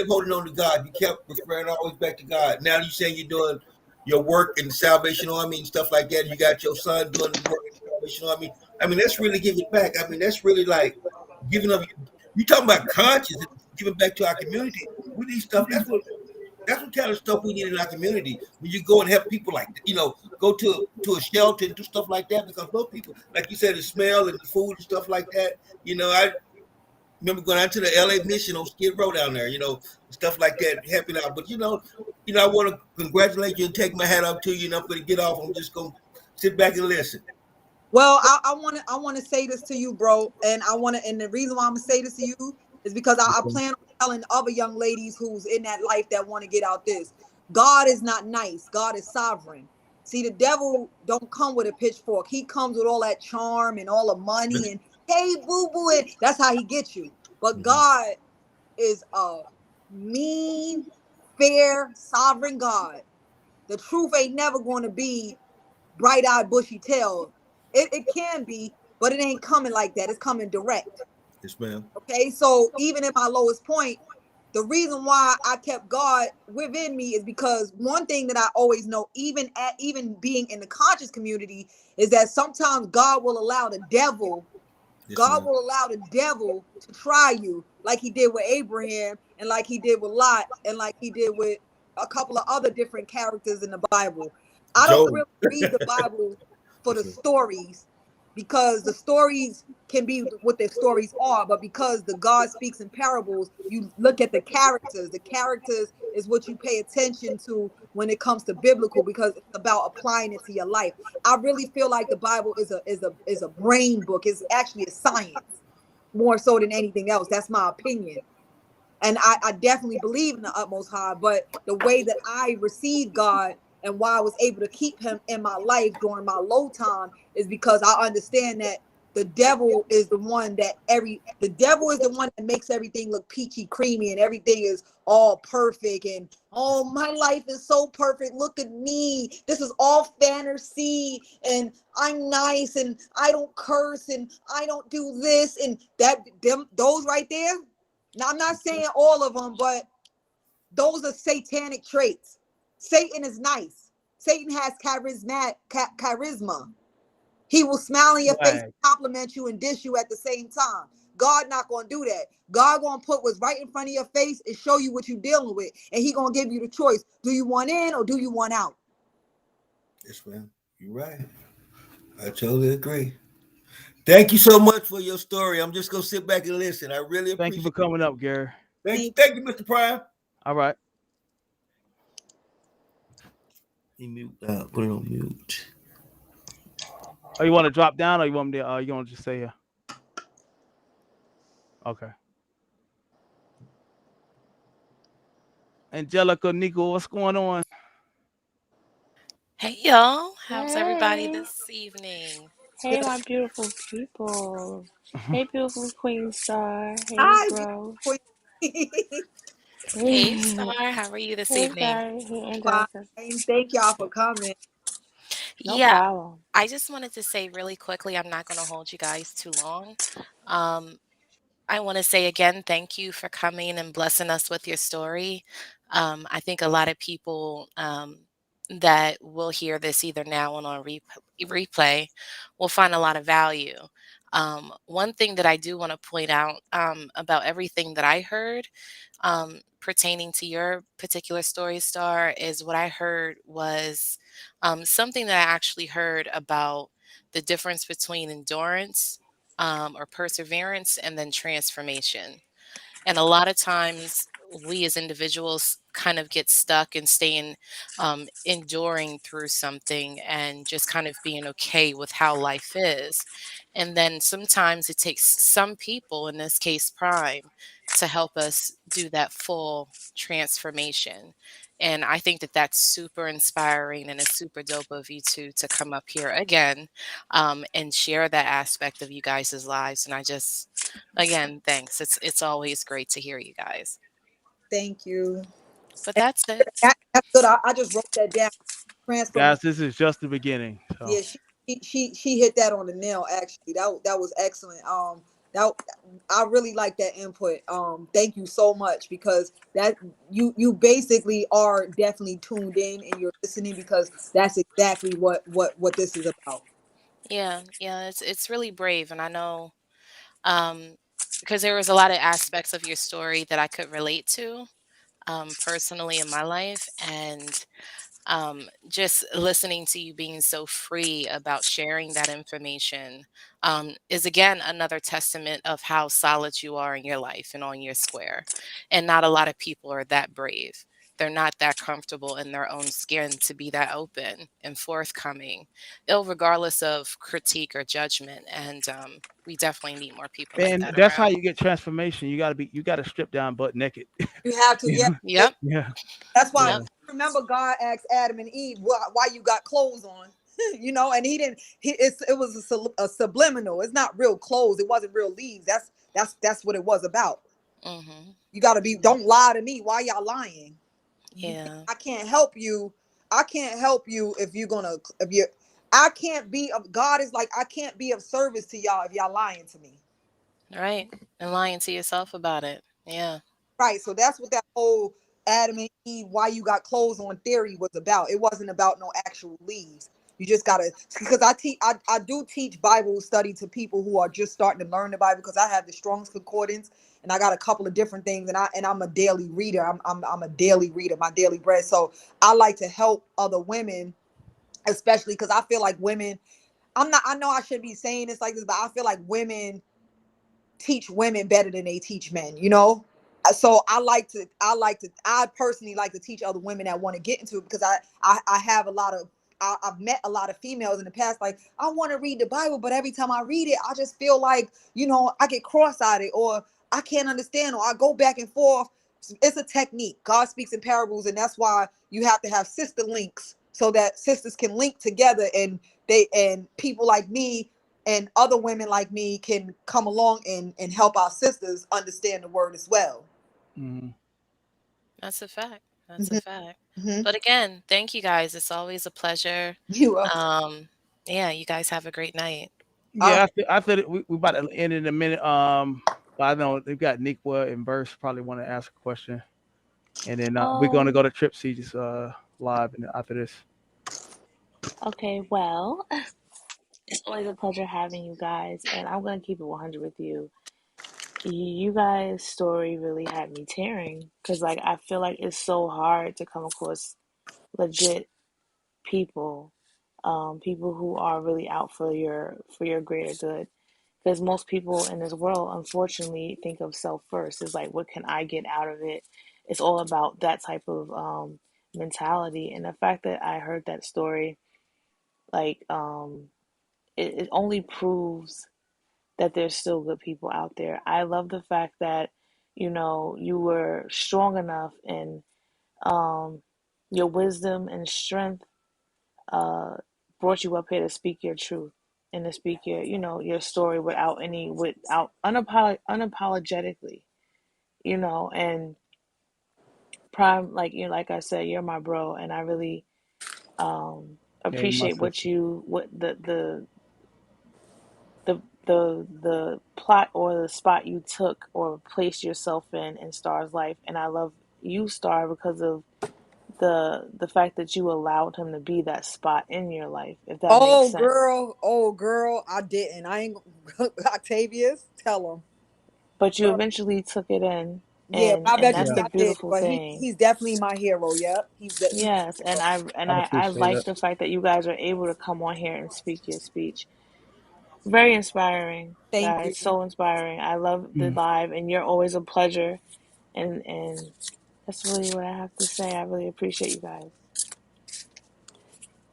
holding on to God. You kept referring always back to God. Now you saying you're doing your work in the Salvation Army and stuff like that. You got your son doing the work in the Salvation Army. I mean, that's really giving back. I mean, that's really like giving up. You talking about conscience and giving back to our community. We need stuff. That's what kind of stuff we need in our community. When you go and help people like that, go to a shelter and do stuff like that, because most people, like you said, the smell and the food and stuff like that. I remember going out to the LA mission on Skid Row down there, stuff like that, helping out. But I want to congratulate you and take my hat up to you. I'm going to get off. I'm just going to sit back and listen. Well, I want to say this to you, bro, and the reason why I'm gonna say this to you is because I plan on telling other young ladies who's in that life that want to get out this. God is not nice. God is sovereign. See, the devil don't come with a pitchfork. He comes with all that charm and all the money and hey, boo boo, and that's how he gets you. But God is a mean, fair, sovereign God. The truth ain't never going to be bright-eyed, bushy tail. It can be, but it ain't coming like that. It's coming direct. Yes, ma'am. Okay, so even at my lowest point, the reason why I kept God within me is because one thing that I always know, even being in the conscious community, is that sometimes God will allow the devil. Yes, God ma'am. will allow the devil to try you, like he did with Abraham, and like he did with Lot, and like he did with a couple of other different characters in the Bible. I don't Joe. really read the Bible for the Yes, ma'am. stories, because the stories can be what their stories are, but because the God speaks in parables, you look at the characters. The characters is what you pay attention to when it comes to biblical, because it's about applying it to your life. I really feel like the Bible is a brain book. It's actually a science more so than anything else. That's my opinion. And I definitely believe in the utmost high, but the way that I received God and why I was able to keep him in my life during my low time is because I understand that the devil is the one that makes everything look peachy creamy and everything is all perfect, and oh, my life is so perfect, look at me, this is all fantasy, and I'm nice and I don't curse and I don't do this and that. Those right there. Now, I'm not saying all of them, but those are satanic traits. Satan is nice. Satan has charisma. He will smile in your face, Right. compliment you, and dish you at the same time. God not gonna do that. God gonna put what's right in front of your face and show you what you're dealing with, and he gonna give you the choice: do you want in or do you want out? Yes, ma'am. You're right. I totally agree. Thank you so much for your story. I'm just gonna sit back and listen. I really Thank you for appreciate it. coming up, Gary. Thank Thank you, Mr. Prime. All right. You mute. Put it on mute. Oh, you want to drop down, or you want me to? You want to just stay here? Okay. Angelica, Nico, what's going on? Hey y'all, how's everybody Hey, this evening? hey, my beautiful people. Hey, beautiful Queen Star. Hey, Hi, bro. beautiful. Hey Hey, Star, how are you this evening? Gary. Hey, Angelica. Fine. Thank y'all for coming. No Yeah, problem. I just wanted to say really quickly, I'm not going to hold you guys too long. Um, I want to say again, thank you for coming and blessing us with your story. I think a lot of people that will hear this either now or on replay will find a lot of value. One thing that I do want to point out about everything that I heard pertaining to your particular story, Star, is what I heard was something that I actually heard about the difference between endurance or perseverance and then transformation. And a lot of times we as individuals kind of get stuck and staying enduring through something and just kind of being okay with how life is. And then sometimes it takes some people, in this case Prime, to help us do that full transformation. And I think that that's super inspiring, and it's super dope of you two to come up here again, and share that aspect of you guys' lives. And I just, again, thanks. It's always great to hear you guys. Thank you. But And that's it. that's good. I just wrote that down. Transformation. Guys, this is just the beginning. So Yeah, she hit that on the nail. Actually, that was excellent. That I really like that input. Thank you so much, because that you basically are definitely tuned in and you're listening, because that's exactly what this is about. Yeah, yeah, it's really brave, and I know, um, because there was a lot of aspects of your story that I could relate to, personally in my life, and just listening to you being so free about sharing that information, is again another testament of how solid you are in your life and on your square. And not a lot of people are that brave. They're not that comfortable in their own skin to be that open and forthcoming, regardless of critique or judgment. And we definitely need more people like and that that's how around. you get transformation. You gotta strip down butt naked. You have to, You yeah. know? it- Yep. Yeah. That's why, Yeah. Yep. remember, God asked Adam and Eve why you got clothes on. And he didn't. It was a subliminal. It's not real clothes. It wasn't real leaves. That's what it was about. Hmm. You got to be. Don't lie to me. Why y'all lying? Yeah. I can't help you. I can't help you if you're gonna if you. I can't be of God is like, I can't be of service to y'all if y'all lying to me. Right. And lying to yourself about it. Yeah. Right. So that's what that whole Adam and Eve, why you got clothes on theory was about. It wasn't about no actual leaves. You just gotta, because I do teach Bible study to people who are just starting to learn the Bible, because I have the Strong's Concordance and I got a couple of different things, and I'm a daily reader. I'm a daily reader, my daily bread. So I like to help other women, especially because I feel like women, I know I should be saying this like this, but I feel like women teach women better than they teach men. So I personally like to teach other women that want to get into it, because I have a lot of, I've met a lot of females in the past, like, I want to read the Bible, but every time I read it, I just feel like, I get cross-eyed, or I can't understand, or I go back and forth. It's a technique. God speaks in parables, and that's why you have to have sister links, so that sisters can link together, and people like me and other women like me can come along and help our sisters understand the word as well. Mhm. That's a fact. That's a Hmm. fact. Hmm. But again, thank you guys. It's always a pleasure. You welcome. Um, yeah, you guys have a great night. All Yeah, I thought we about to end in a minute. But I know they've got Nikwa and Verse probably want to ask a question, and then we're gonna go Um, to Trip C's live, and after this. okay, well, it's always a pleasure having you guys, and I'm gonna keep it 100 with you. You guys' story really had me tearing, because like I feel like it's so hard to come across legit people, people who are really out for your greater good. Because most people in this world, unfortunately, think of self first. It's like, what can I get out of it? It's all about that type of mentality. And the fact that I heard that story, like, it only proves that there's still good people out there. I love the fact that, you were strong enough in um, your wisdom and strength uh, brought you up here to speak your truth and to speak your story without unapologetically, and Prime, like like I said, you're my bro, and I really Yeah, you my appreciate sister. what the plot or the spot you took or placed yourself in Star's life. And I love you, Star, because of the fact that you allowed him to be that spot in your life, if that makes sense. oh girl, I didn't. I ain't Octavius, tell him. But you eventually took it in, Yeah, and I bet you that's Yeah, the I did, beautiful but thing. he's definitely my hero. Yep, he's my Yes, and hero. I I appreciate like that. the fact that you guys are able to come on here and speak your speech. Very inspiring, Thank you. guys. So inspiring. I love the Mm. live, and you're always a pleasure. And that's really what I have to say. I really appreciate you guys.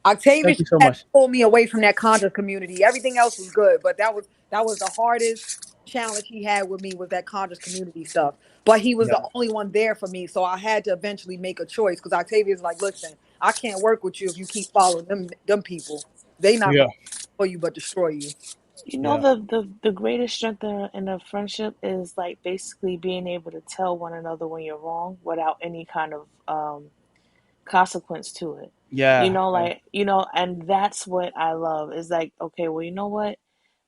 Thank Octavius you so had to much. pull me away from that contra community. Everything else was good, but that was the hardest. challenge he had with me was that conscious community stuff. But he was the Yeah. only one there for me, so I had to eventually make a choice because Octavius like, listen, I can't work with you if you keep following them people. They not Yeah. gonna for you but destroy you. You know, Yeah. the greatest strength in a friendship is like basically being able to tell one another when you're wrong without any kind of consequence to it. You Yeah. know, like, you know, and that's what I love is like, okay, well, you know what?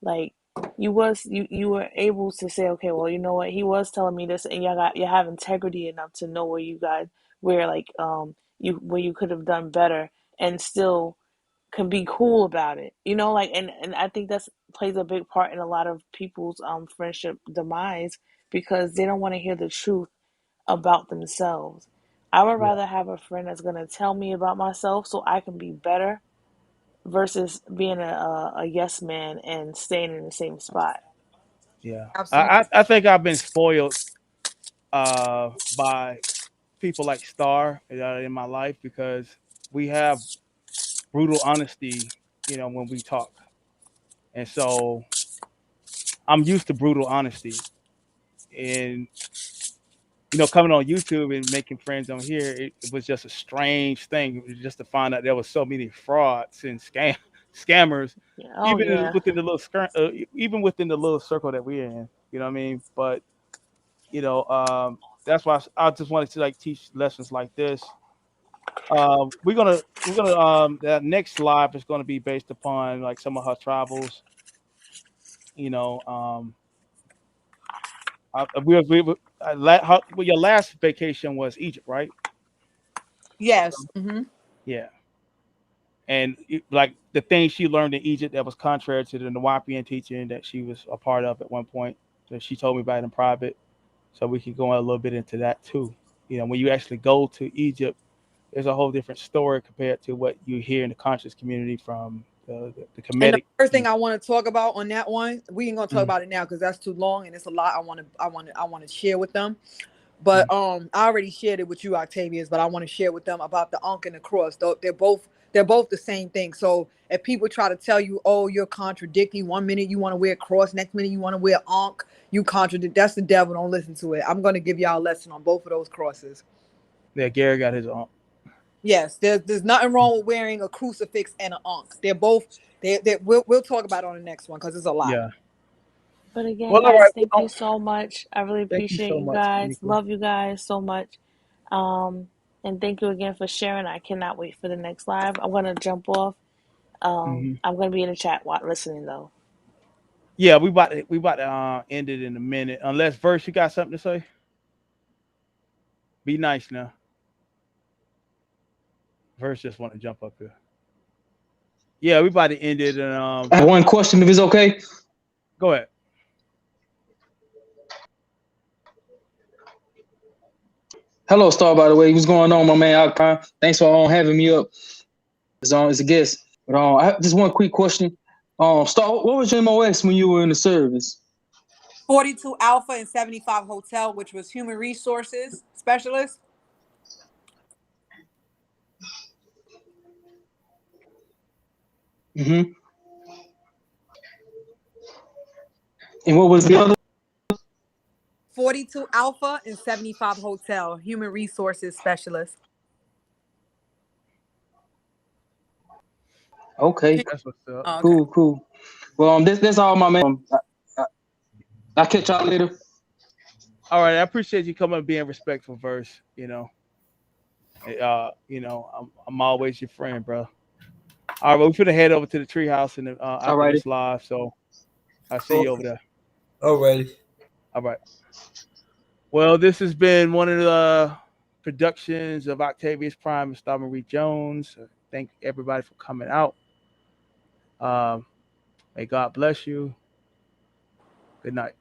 Like you were able to say, okay, well, you know what? He was telling me this, and you have integrity enough to know where like you where you could have done better and still can be cool about it. You know, like, and I think that's plays a big part in a lot of people's friendship demise because they don't want to hear the truth about themselves. I would Yeah. rather have a friend that's going to tell me about myself so I can be better versus being a yes man and staying in the same spot. Yeah. Absolutely. I think I've been spoiled by people like Star in my life because we have brutal honesty, when we talk. And so I'm used to brutal honesty. And coming on YouTube and making friends on here, it was just a strange thing just to find out there was so many frauds and scammers, Yeah. Oh even yeah. within the even within the little circle that we're in. You know what I mean? But that's why I just wanted to like teach lessons like this. We're gonna that next live is gonna be based upon like some of her travels. You know, well, your last vacation was Egypt, right? Yes. Yeah. And like the things she learned in Egypt that was contrary to the Nawapian teaching that she was a part of at one point that she told me about in private. So we can go a little bit into that too. When you actually go to Egypt, there's a whole different story compared to what you hear in the conscious community from the And the Kemetic. first thing I want to talk about on that one, we ain't gonna talk Mm, about it now because that's too long and it's a lot I want to share with them. mm. But I already shared it with you, Octavius, but I want to share with them about the Ankh and the cross. Though they're both the same thing. So if people try to tell you, oh, you're contradicting, one minute you want to wear a cross, next minute you want to wear Ankh, you contradict. That's the devil. Don't listen to it. I'm gonna give y'all a lesson on both of those crosses. Yeah, Gary got his own. Yes, there's nothing wrong with wearing a crucifix and an Ankh. They're both we'll talk about it on the next one because it's a lot. Yeah. But again, Well, all right. guys, thank you so much. I really Thank you appreciate so you much, guys. Tamika. Love you guys so much. Um, and thank you again for sharing. I cannot wait for the next live. I'm gonna jump off. Hmm. I'm gonna be in the chat while listening though. Yeah, we about to end it in a minute. Unless Verse, you got something to say? Be nice now. Verse just want to jump up here. Yeah, we about to end it and I have one question, if it's okay. go ahead. Hello, Star. By the way, what's going on, my man? Thanks for having me up as a guest. But I have just one quick question. Star, what was your MOS when you were in the service? 42 Alpha and 75 Hotel, which was human resources specialist. Hmm. And what was the other? 42 Alpha and 75 Hotel, human resources specialist. Okay, That's what's up. Oh, okay. cool. Well, that's all, my man. I, I'll catch y'all later. All right, I appreciate you coming and being respectful, Verse. I'm always your friend, bro. All right, well, we're gonna head over to the treehouse and All after righty. this live, so I'll see you over Okay. there. Alrighty. All right. Well, this has been one of the productions of Octavius Prime and Starmarie Jones. Thank everybody for coming out. Um, may God bless you. Good night.